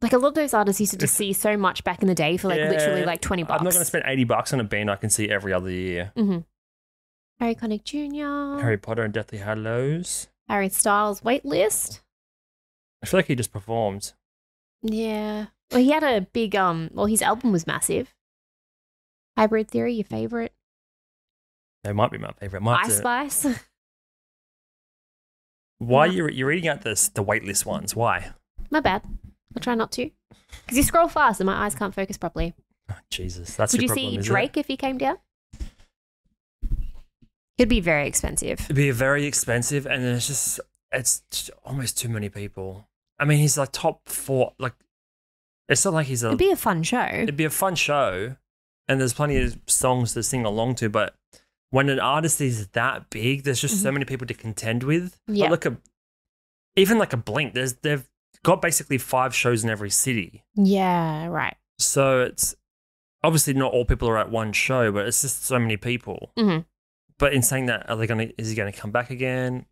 Like a lot of those artists used to just see so much back in the day for like literally like $20. I'm not going to spend $80 on a band I can see every other year. Mm-hmm. Harry Connick Jr. Harry Potter and Deathly Hallows. Harry Styles Waitlist. I feel like he just performed. Yeah. Well, he had a big, his album was massive. Hybrid Theory, your favourite? They might be my favourite. Ice Spice. Why you're reading out the waitlist ones? Why? My bad. I'll try not to. Because you scroll fast and my eyes can't focus properly. Oh, Jesus, that's Would your you problem, see Drake if he came down? It'd be very expensive. It'd be very expensive, and it's just almost too many people. I mean, he's like top 4. Like, it's not like he's It'd be a fun show. It'd be a fun show, and there's plenty of songs to sing along to. But when an artist is that big, there's just so many people to contend with. Yeah. Like even like a Blink, they've got basically 5 shows in every city. Yeah, right. So it's obviously not all people are at one show, but it's just so many people. Mm-hmm. But in saying that, is he going to come back again?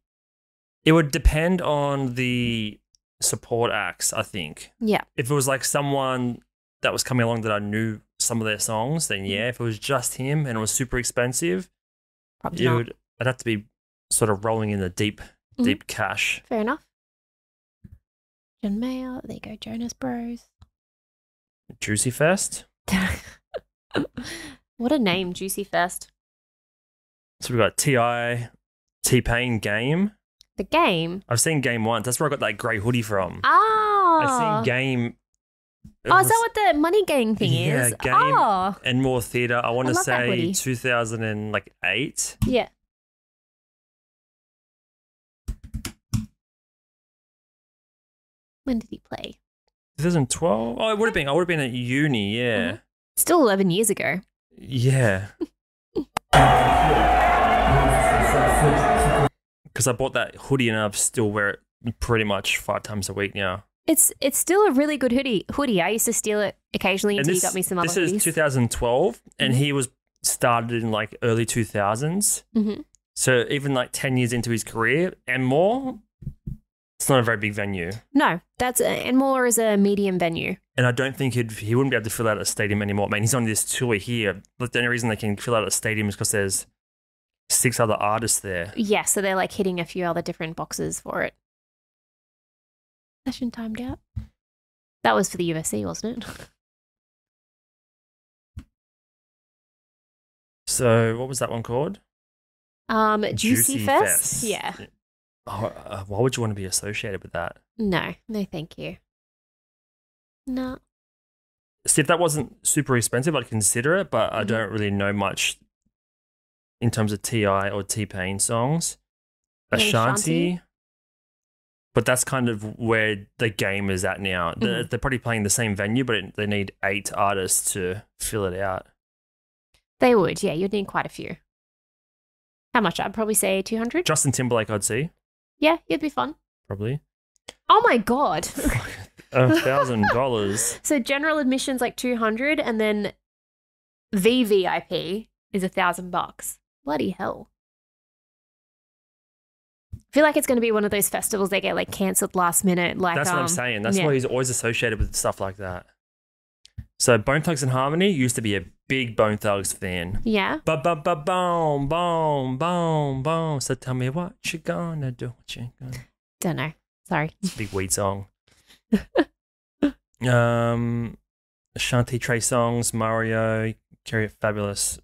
It would depend on the support acts, I think. Yeah. If it was like someone that was coming along that I knew some of their songs, then yeah. If it was just him and it was super expensive, Probably not. I'd have to be sort of rolling in the deep cash. Fair enough. John Mayer. There you go. Jonas Bros. Juicy Fest. What a name, Juicy Fest. So we've got T-Pain, Game. The Game? I've seen Game once. That's where I got that grey hoodie from. Oh. I've seen Game. Oh, is that what the Money Gang thing is? Yeah, Game Oh. and More Theatre. I want to love that say hoodie. 2008. Yeah. When did he play? 2012? Oh, it would have been. I would have been at uni, yeah. Mhm. Still 11 years ago. Yeah. Because I bought that hoodie and I still wear it pretty much 5 times a week now. It's still a really good hoodie. I used to steal it occasionally until you got me some other hoodies. This is 2012 and he was started in like early 2000s. Mm-hmm. So even like 10 years into his career and more, it's not a very big venue. No, Enmore is a medium venue. And I don't think he wouldn't be able to fill out a stadium anymore. Man, he's on this tour here. But the only reason they can fill out a stadium is because there's 6 other artists there. Yeah, so they're like hitting a few other different boxes for it. Session timed out. That was for the UFC, wasn't it? So what was that one called? Juicy Fest? Yeah. Oh, why would you want to be associated with that? No, thank you. No. See, if that wasn't super expensive, I'd consider it, but I don't really know much in terms of T.I. or T-Pain songs. Ashanti. But that's kind of where the game is at now. They're probably playing the same venue, but they need 8 artists to fill it out. They would, yeah. You'd need quite a few. How much? I'd probably say 200. Justin Timberlake, I'd see. Yeah, it'd be fun. Probably. Oh my God. $1,000. So general admission's like 200 and then VVIP is $1,000. Bloody hell. I feel like it's going to be one of those festivals that get like cancelled last minute. Like That's what I'm saying. That's why he's always associated with stuff like that. So Bone Thugs and Harmony used to be a big Bone Thugs fan. Yeah. Boom, boom, boom, boom. So tell me what you gonna do. What you gonna... Don't know. Sorry. It's a big weed song. Shanti Trey songs, Mario, Carry It Fabulous.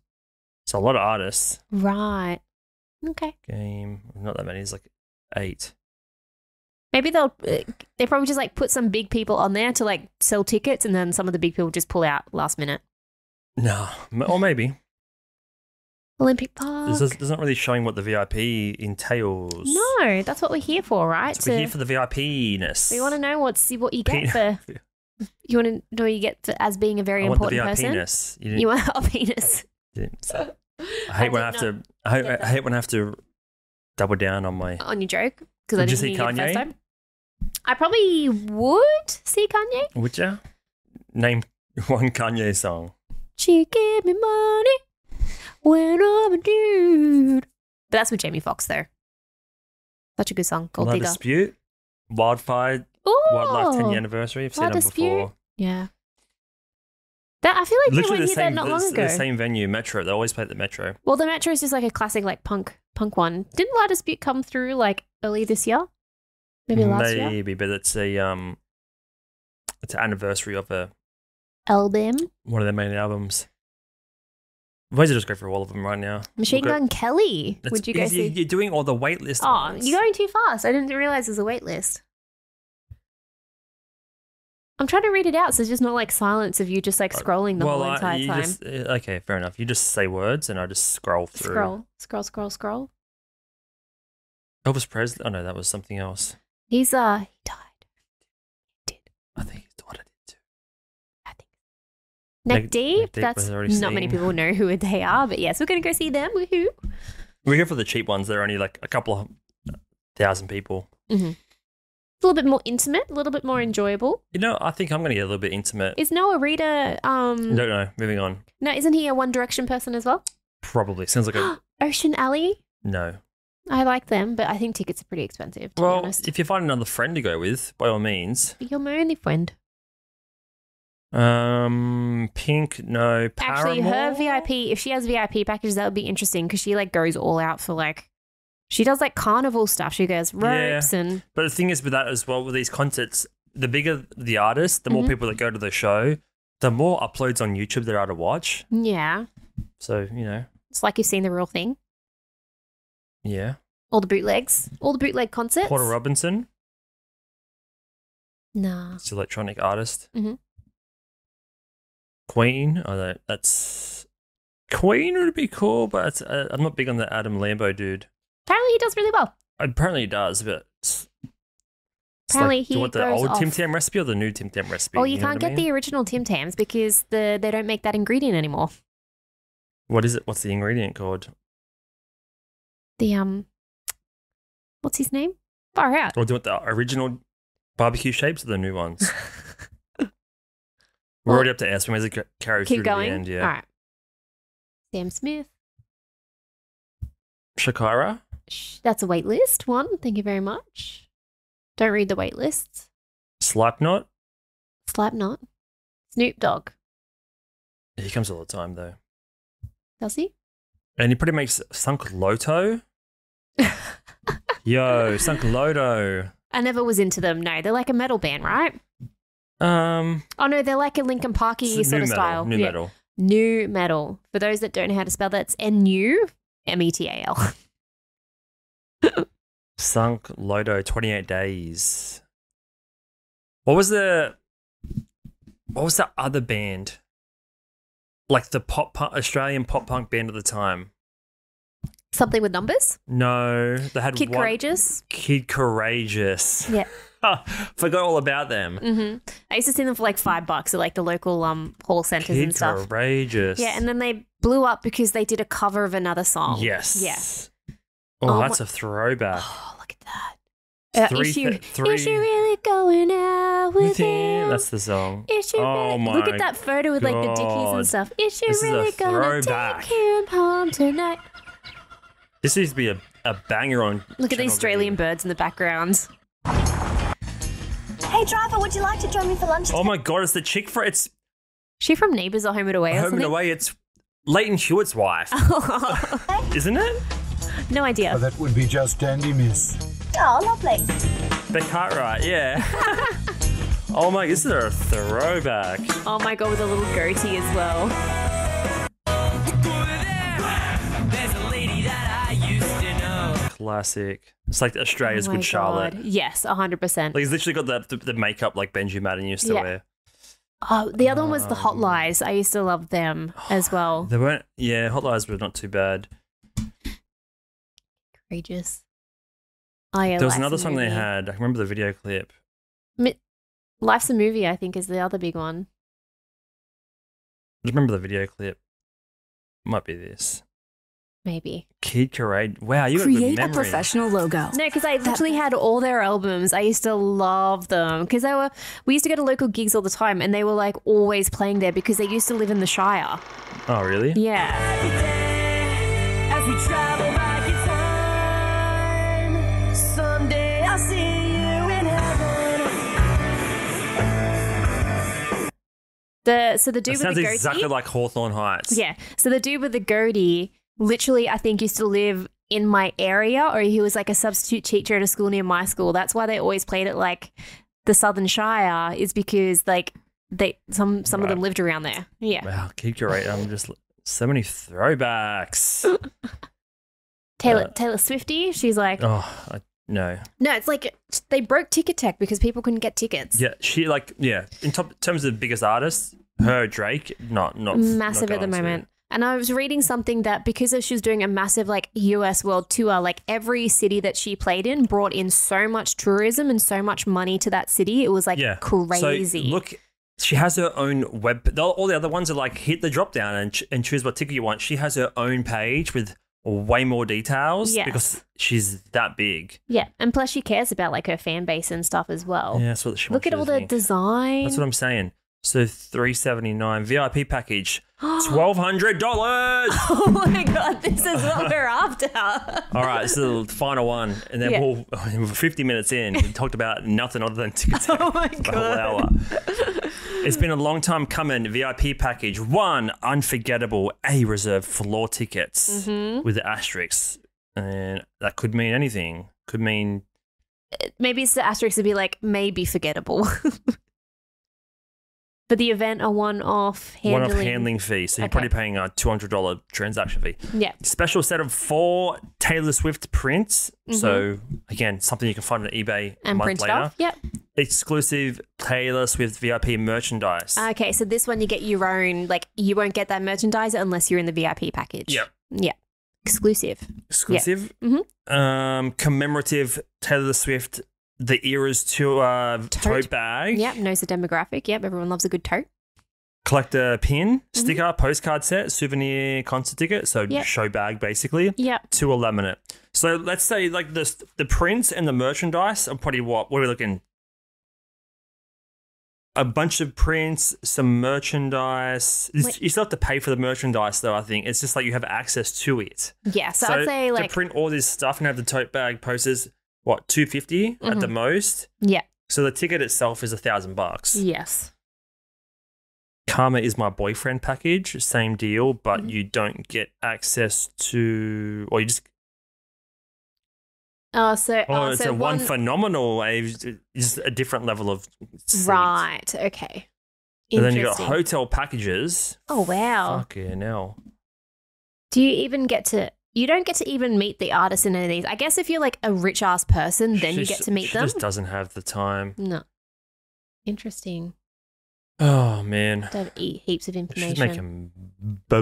So a lot of artists. Right. Okay. Game. Not that many. It's like 8. Maybe they probably just like put some big people on there to like sell tickets and then some of the big people just pull out last minute. No. Or maybe. Olympic Park. This isn't really showing what the VIP entails. No, that's what we're here for, right? So we're here for the VIP-ness. We want to know what you get for... You want to know what you get for, as being a very important person? VIP-ness. You want a penis. I hate when I hate when I have to double down on my... On your joke? Because I didn't see hear you the first Kanye? time. I probably would see Kanye. Would ya? Name one Kanye song. She give me money when I'm a dude. But that's with Jamie Foxx, though. Such a good song. Gold Without Digger. Dispute. Wildfire. Ooh, Wildlife 10 year anniversary. I've seen Without them Dispute. before. Yeah. That I feel like Literally they the went here same, that not long ago. the same venue, Metro. They always play at the Metro. Well, the Metro is just like a classic like punk one. Didn't La Dispute come through like early this year? Maybe last year? Maybe, but it's an anniversary of Album. one of their main albums. Why don't you just go through all of them right now? Machine Gun Kelly. Would you go see? You're doing all the wait list. Oh, ones. you're going too fast. I didn't realize there's a wait list. I'm trying to read it out so it's just not like silence of you just like scrolling the whole entire time. Okay, fair enough. You just say words and I just scroll through. Scroll. Elvis Presley. Oh no, that was something else. He died. He did. I think his daughter did too. I think. Neck Deep. Neck Deep That's was already not many seen. people know who they are, but yes, we're going to go see them. Woohoo! We're here for the cheap ones. They're only like a couple of thousand people. Mm-hmm. A little bit more intimate, a little bit more enjoyable. You know, I think I'm going to get a little bit intimate. Is Noah Rita? No. Moving on. No, isn't he a One Direction person as well? Probably sounds like a Ocean Alley. no. I like them, but I think tickets are pretty expensive. To be Well, honest, if you find another friend to go with, by all means. you're my only friend. Pink, no. Actually, Paramore? her VIP, if she has VIP packages, that would be interesting because she like goes all out for like, she does like carnival stuff. She goes ropes and. But the thing is with that as well, with these concerts, the bigger the artist, the more people that go to the show, the more uploads on YouTube there are to watch. Yeah. So, you know. It's like you've seen the real thing. Yeah. All the bootleg concerts. Porter Robinson, Nah. it's an electronic artist. Mhm. Queen, that's Queen would be cool, but I'm not big on the Adam Lambo dude. Apparently he does really well. Apparently he does, but Apparently like, do you he want the goes old Tim off. Tam recipe or the new Tim Tam recipe? Oh, you know can't what I get mean? the original Tim Tams because they don't make that ingredient anymore. What is it? What's the ingredient called? The what's his name? Far out. Or do you want the original barbecue shapes or the new ones? We're Well, already up to S. We may as well carry through Keep to going. the end. Yeah. All right. Sam Smith. Shakira. That's a wait list one. Thank you very much. Don't read the wait lists. Slipknot. Slapknot. Snoop Dogg. He comes all the time though. Does he? And he pretty makes Sunk Loto. Yo, Sunk Loto. I never was into them. No, they're like a metal band, right? Oh no, they're like a Linkin Parky it's sort of new style. New Yeah. metal. New metal. For those that don't know how to spell that, it's NU METAL. Sunk Loto, 28 Days. What was the other band? Like the Australian pop punk band at the time. Something with numbers. No, they had Kid Courageous. Kid Courageous. Yeah. Forgot all about them. Mm-hmm. I used to see them for like $5 at like the local hall centers and Kid stuff. Courageous. Yeah, and then they blew up because they did a cover of another song. Yes. Yeah. Oh, Oh that's a throwback. Oh, look at that. Is she really going out with him? That's the song. Is she really? my Look at that photo with like the dickies God. and stuff. Is she This is a really gonna throwback. take him home tonight? This needs to be a banger on. Look at the Channel Australian V. birds in the background. Hey driver, would you like to join me for lunch? Oh my God! It's the chick for it's She from Neighbours or Home and Away or Home and something? Away. It's Leighton Hewitt's wife, isn't it? No idea. That would be just dandy, miss. Oh, lovely. Beck Cartwright, yeah. Oh my! This is a throwback. Oh my god, with a little goatee as well. Classic. It's like Australia's Oh my Good Charlotte. God. Yes, 100%. Like he's literally got the makeup like Benji Madden used to Yeah. wear. Oh, the other one was the Hot Lies. I used to love them as well. They weren't. Yeah, Hot Lies were not too bad. Courageous. Oh yeah, There was Life's another a song they Movie. had. I remember the video clip. Life's a Movie, I think, is the other big one. I remember the video clip. Might be this. Maybe. Kid Courage. Wow, you got good Create a memory. professional logo. No, because I literally had all their albums. I used to love them because we used to go to local gigs all the time and they were like always playing there because they used to live in the Shire. Oh, really? Yeah. As we travel back in time, someday I'll see you in heaven. So the It dude with sounds the goatee. exactly like Hawthorne Heights. Yeah. So the dude with the goatee literally, I think, used to live in my area, or he was like a substitute teacher at a school near my school. That's why they always played it like the Southern Shire, is because like some of them lived around there. Yeah. Wow, Kid Courage. I'm just so many throwbacks. Taylor Swifty, she's like, No. no, it's like they broke Ticket Tech because people couldn't get tickets. Yeah, she in terms of the biggest artists, her Drake, not Massive not at the going to. moment. And I was reading something that because she was doing a massive like US world tour, like every city that she played in brought in so much tourism and so much money to that city. It was like crazy. So look, she has her own web. All the other ones are like hit the drop down and choose what ticket you want. She has her own page with way more details because she's that big. Yeah, and plus she cares about like her fan base and stuff as well. Yeah, that's what she Look wants at you all to the think. design. That's what I'm saying. So $379 VIP package, $1,200. Oh my god, this is what we're after. All right, this is the final one, and then we're 50 minutes in. We talked about nothing other than tickets. Oh my the whole hour. It's been a long time coming. VIP package 1, unforgettable A reserve floor tickets with the asterisks, and that could mean anything. Could mean Maybe it's the asterisk to be like maybe forgettable. But the event a one-off handling fee. So you're probably paying a $200 transaction fee. Yeah. Special set of 4 Taylor Swift prints. So again, something you can find on eBay a and month print later. off. Yep. Exclusive Taylor Swift VIP merchandise. Okay, so this one you get your own, like you won't get that merchandise unless you're in the VIP package. Yep. Yeah. Exclusive. Exclusive. Yeah. Commemorative Taylor Swift The Eras Tour tote bag. Yep, knows the demographic. Yep, everyone loves a good tote. Collector pin, sticker, postcard set, souvenir concert ticket. So show bag basically. Yep. To a laminate. So let's say like the prints and the merchandise are probably what are we looking? A bunch of prints, some merchandise. You still have to pay for the merchandise though, I think. It's just like you have access to it. Yeah, so I'd say like to print all this stuff and have the tote bag posters, what, $250 at the most? Yeah. So the ticket itself is $1,000. Yes. Karma is my boyfriend package, same deal, but you don't get access to, or you just. It's a one phenomenal, just a different level of seat. Right. Okay. And then you got Interesting. hotel packages. Oh wow. Fucking hell. Do you even get to? You don't get to even meet the artists in any of these. I guess if you're like a rich ass person, then you get to meet she them. just doesn't have the time. No. Interesting. Oh man. Don't eat heaps of information. She's making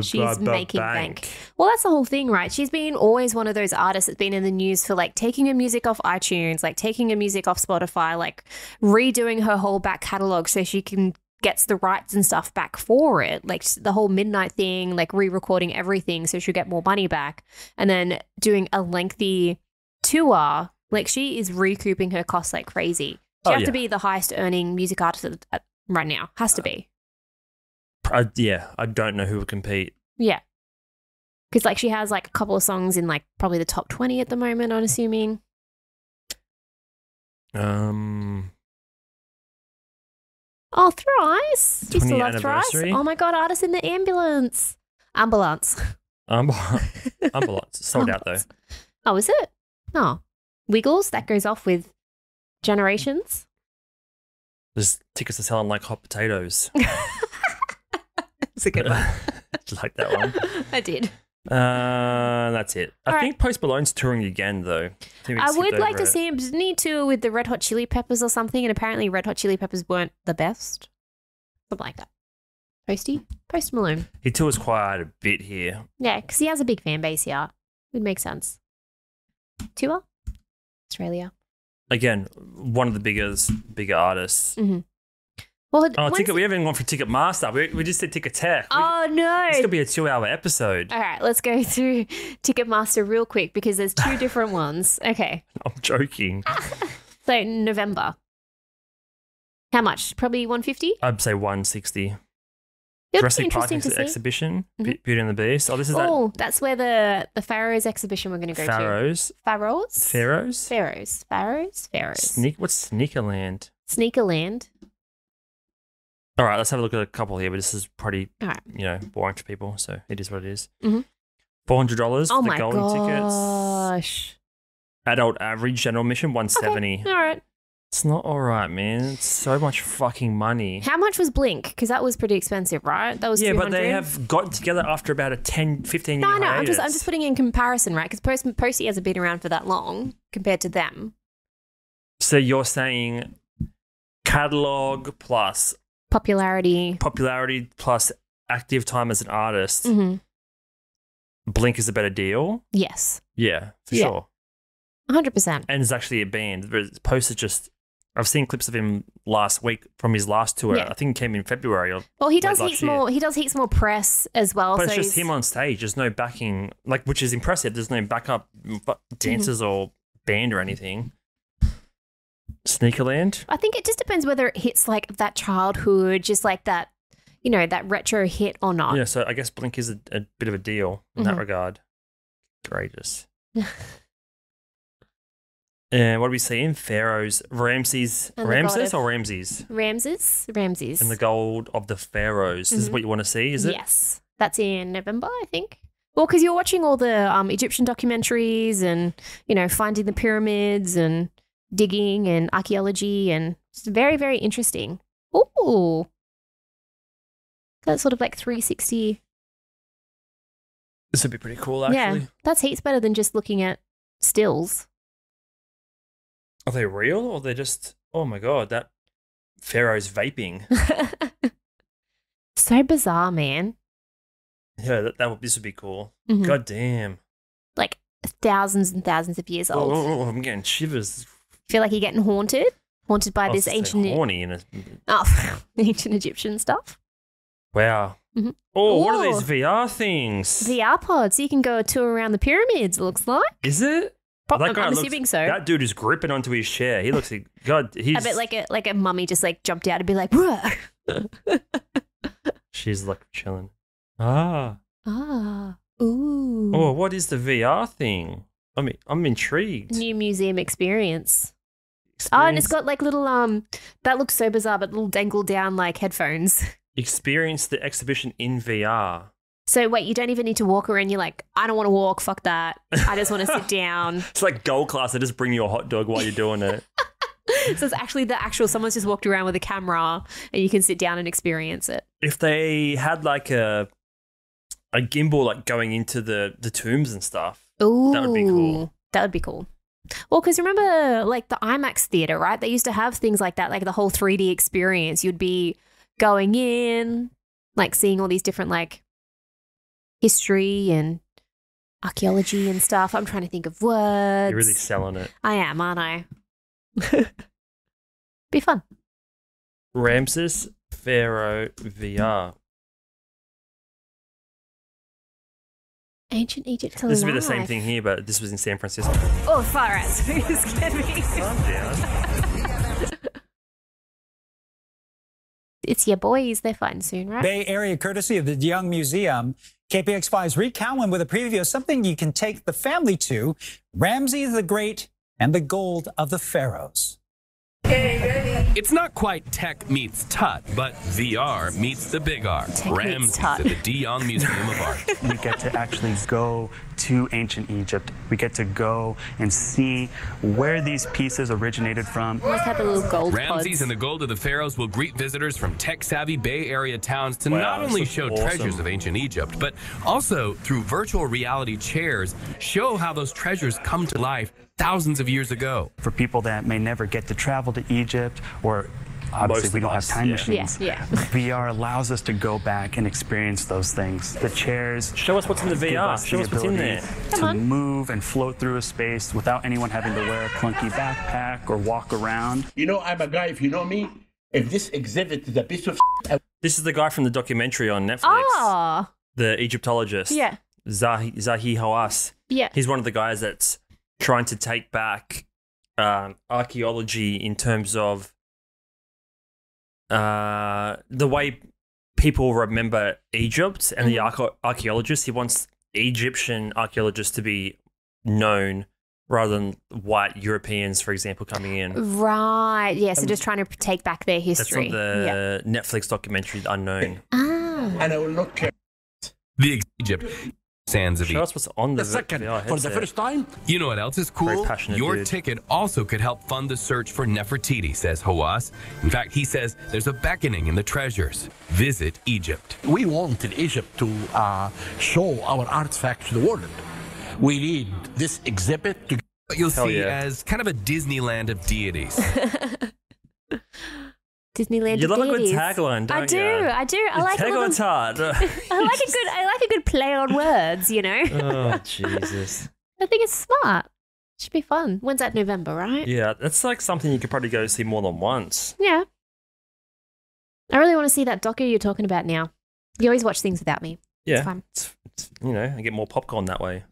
She's making bank. Well, that's the whole thing, right? She's been always one of those artists that's been in the news for like taking her music off iTunes, like taking her music off Spotify, like redoing her whole back catalog so she can gets the rights and stuff back for it. Like the whole Midnight thing, like re-recording everything so she'll get more money back. And then doing a lengthy tour Like, she is recouping her costs like crazy. She has to be the highest earning music artist right now. Has to be. I don't know who would compete. Yeah. Because, like, she has, like, a couple of songs in, like, probably the top 20 at the moment, I'm assuming. Oh, Thrice. Do you still love Thrice? Oh, my God, Artist in the Ambulance. Ambulance. Sold out, though. Oh, is it? Oh. Wiggles, that goes off with Generations. Those tickets are selling like hot potatoes. That's a good one. Did you like that one? I did. That's it. I think Post Malone's touring again, though. I would like to see him. Didn't he tour with the Red Hot Chili Peppers or something? And apparently Red Hot Chili Peppers weren't the best. Something like that. Post Malone. He tours quite a bit here. Yeah, because he has a big fan base here. Would make sense. Tour? Australia. Again, one of the bigger artists. Mm-hmm. Well, we haven't gone for Ticketmaster. We just did Ticketek. Oh, no. This could be a 2-hour episode. All right, let's go through Ticketmaster real quick because there's two different ones. Okay. I'm joking. So, November. How much? Probably 150? I'd say 160. It'll be Jurassic Park interesting to see. exhibition, Beauty and the Beast. Oh, this is that's where the Pharaohs exhibition we're going to go Pharaohs. to. Pharaohs? Pharaohs. Pharaohs. What's Sneakerland? Sneakerland. All right, let's have a look at a couple here, but this is pretty, boring to people, so it is what it is. Mm-hmm. $400 Oh, for my the golden gosh. tickets. Adult average general admission, $170. Okay. All right. It's not all right, man. It's so much fucking money. How much was Blink? Because that was pretty expensive, right? That was $200. But they have gotten together after about a 10, 15 year No, I'm hiatus. just putting in comparison, right? Because Posty hasn't been around for that long compared to them. So you're saying catalog plus Popularity plus active time as an artist. Mm-hmm. Blink is a better deal? Yes. Yeah, for sure. 100%. And it's actually a band. But Post is just... I've seen clips of him last week from his last tour. Yeah. I think he came in February. Well, he does heaps more press as well. But so it's just him on stage. There's no backing, which is impressive. There's no backup dancers or band or anything. Sneakerland? I think it just depends whether it hits like that childhood, just like that, that retro hit or not. Yeah, so I guess Blink is a bit of a deal in that regard. Courageous. And what do we see in Pharaohs? Ramses or Ramses? Ramses. And the gold of the Pharaohs. This is what you want to see, is it? Yes. That's in November, I think. Well, because you're watching all the Egyptian documentaries and, finding the pyramids and digging and archaeology, and it's very, very interesting. Ooh. That's sort of like 360. This would be pretty cool, actually. Yeah, that's heaps better than just looking at stills. Are they real or they're just, oh my God, that Pharaoh's vaping. So bizarre, man. Yeah, this would be cool. Mm-hmm. God damn. Like thousands and thousands of years old. Oh, I'm getting shivers. Feel like you're getting haunted by this ancient... horny in ancient Egyptian stuff. Wow. Mm-hmm. Oh, what are these VR things? VR pods. So you can go a tour around the pyramids, it looks like. Is it? I'm assuming so. That dude is gripping onto his chair. He looks like God. He's. I bet like a mummy just like jumped out and be like, "Whoa!" She's like chilling. Ooh. Oh, what is the VR thing? I mean, I'm intrigued. New museum experience. Oh, and it's got like little that looks so bizarre, but little dangle down like headphones. Experience the exhibition in VR. So wait, you don't even need to walk around. You're like, I don't want to walk. Fuck that. I just want to sit down. It's like gold class. They just bring you a hot dog while you're doing it. So it's actually someone's just walked around with a camera and you can sit down and experience it. If they had like a gimbal like going into the tombs and stuff, ooh, that would be cool. That would be cool. Well, because remember like the IMAX theater, right? They used to have things like that, like the whole 3D experience. You'd be going in, like seeing all these different like history and archaeology and stuff. I'm trying to think of words. You're really selling it. I am, aren't I? Be fun. Ramses Pharaoh VR. Ancient Egypt to This would life. be the same thing here, but this was in San Francisco. Oh, far out. So you scared me. Calm down. It's your boys. They're fighting soon, right? Bay Area, courtesy of the Young Museum. KPX5's Reed Cowan with a preview of something you can take the family to, Ramses the Great and the Gold of the Pharaohs. It's not quite tech meets Tut, but VR meets the big R. Tech meets Ramses Tut. at the De Young Museum of Art. We get to actually go to ancient Egypt. We get to go and see where these pieces originated from. Almost had the little gold Ramses pods. and the Gold of the Pharaohs will greet visitors from tech-savvy Bay Area towns to Wow, not only this is show awesome. treasures of ancient Egypt, but also, through virtual reality chairs, show how those treasures come to life thousands of years ago. For people that may never get to travel to Egypt, or obviously Most we of don't have us, time yeah. machines, Yeah. VR allows us to go back and experience those things. The chairs Show us what's in the give VR. us Show the us what's in ability there. Come to on. move and float through a space without anyone having to wear a clunky backpack or walk around. You know, I'm a guy, if you know me, if this exhibit is a piece of This is the guy from the documentary on Netflix. Oh, The Egyptologist. yeah. Zahi Hawass. Yeah. He's one of the guys that's trying to take back archaeology in terms of the way people remember Egypt and the archaeologists. He wants Egyptian archaeologists to be known rather than white Europeans, for example, coming in. Right. Yeah. So just trying to take back their That's history. not the Netflix documentary, Unknown. Ah. and I will not care. The Egypt sands of Show Egypt. us what's on the Second, VR for the headset. first time, You know what else is Very cool? passionate Your dude. ticket also could help fund the search for Nefertiti, says Hawass. In fact, he says there's a beckoning in the treasures. Visit Egypt. we want in Egypt to show our artifacts to the world. We need this exhibit to What you'll Hell see yeah. as kind of a Disneyland of deities. Disneyland. You love a good deities. tagline, don't I do. you? I do. I like a little, Tagline's hard. I like a good play on words, you know? Oh, Jesus. I think it's smart. Should be fun. When's that? November, right? Yeah, that's like something you could probably go see more than once. Yeah. I really want to see that docu you're talking about now. You always watch things without me. Yeah. fun. I get more popcorn that way.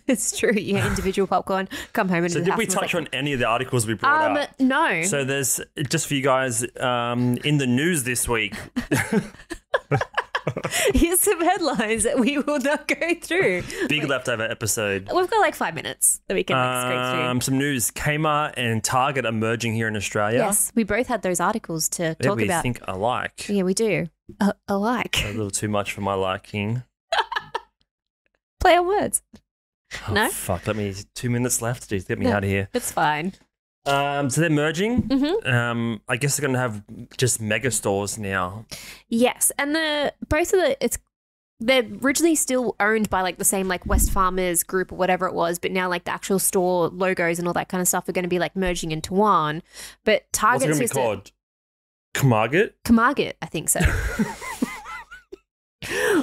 It's true. Yeah, individual popcorn. Come home and So did we touch on any of the articles we brought up? No. So there's, just for you guys, in the news this week, Here's some headlines that we will not go through. big leftover episode. We've got like 5 minutes that we can scrape through. Some news, Kmart and Target are merging here in Australia. Yes, we both had those articles to Yeah, talk we about. think alike. Yeah, we do. Alike. A little too much for my liking. Play on words. Oh, No? fuck, 2 minutes left. Jeez, get me out of here. It's fine. So they're merging. Mm-hmm. I guess they're going to have just mega stores now. Yes, and they're originally still owned by like the same like West Farmers group or whatever it was, but now like the actual store logos and all that kind of stuff are going to be like merging into one. But What's Target's it going to be just called? Kamarget? Kamarget, I think so.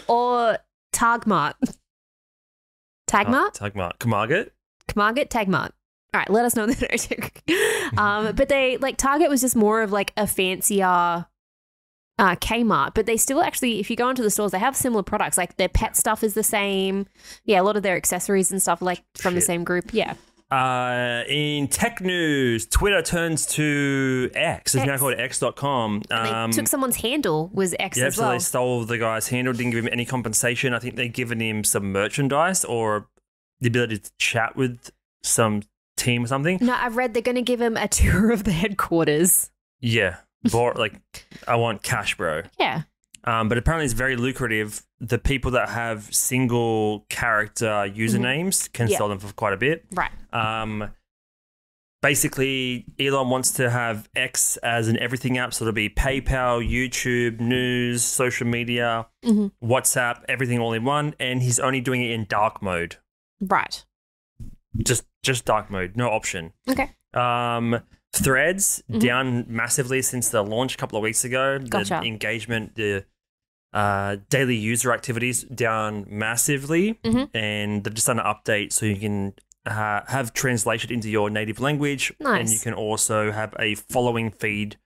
Or Tagmart. Tagmart? Tagmart. Kamarget? Kamarget, Tagmart. All right, let us know in the note. But they like Target was just more of like a fancier Kmart, but they still actually, if you go into the stores, they have similar products. Like their pet stuff is the same. Yeah, a lot of their accessories and stuff like from the same group. Yeah. In tech news, Twitter turns to X. It's now X. called X.com. They took someone's handle was X Yeah, as so well. they stole the guy's handle, didn't give him any compensation. I think they've given him some merchandise or the ability to chat with some team or something. No, I've read they're going to give him a tour of the headquarters. Yeah. I want cash, bro. Yeah. But apparently it's very lucrative. The people that have single character usernames can Yeah. sell them for quite a bit. Right. Basically, Elon wants to have X as an everything app. So it'll be PayPal, YouTube, news, social media, WhatsApp, everything all in one. And he's only doing it in dark mode. Right. Just dark mode, no option. Okay. Threads down massively since the launch a couple of weeks ago. Gotcha. The engagement, the daily user activities down massively, and they've just done an update so you can have translation into your native language, Nice. and you can also have a following feed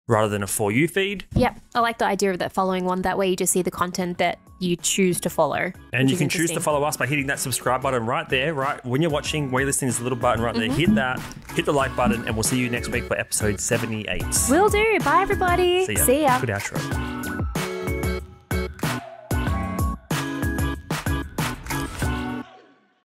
rather than a For You feed. Yep. I like the idea of that following one. That way you just see the content that you choose to follow. And you can choose to follow us by hitting that subscribe button right there, right when you're watching, while you're listening, there's a little button right there. Hit that, hit the like button, and we'll see you next week for episode 78. Will do. Bye, everybody. See ya. See ya. Good outro.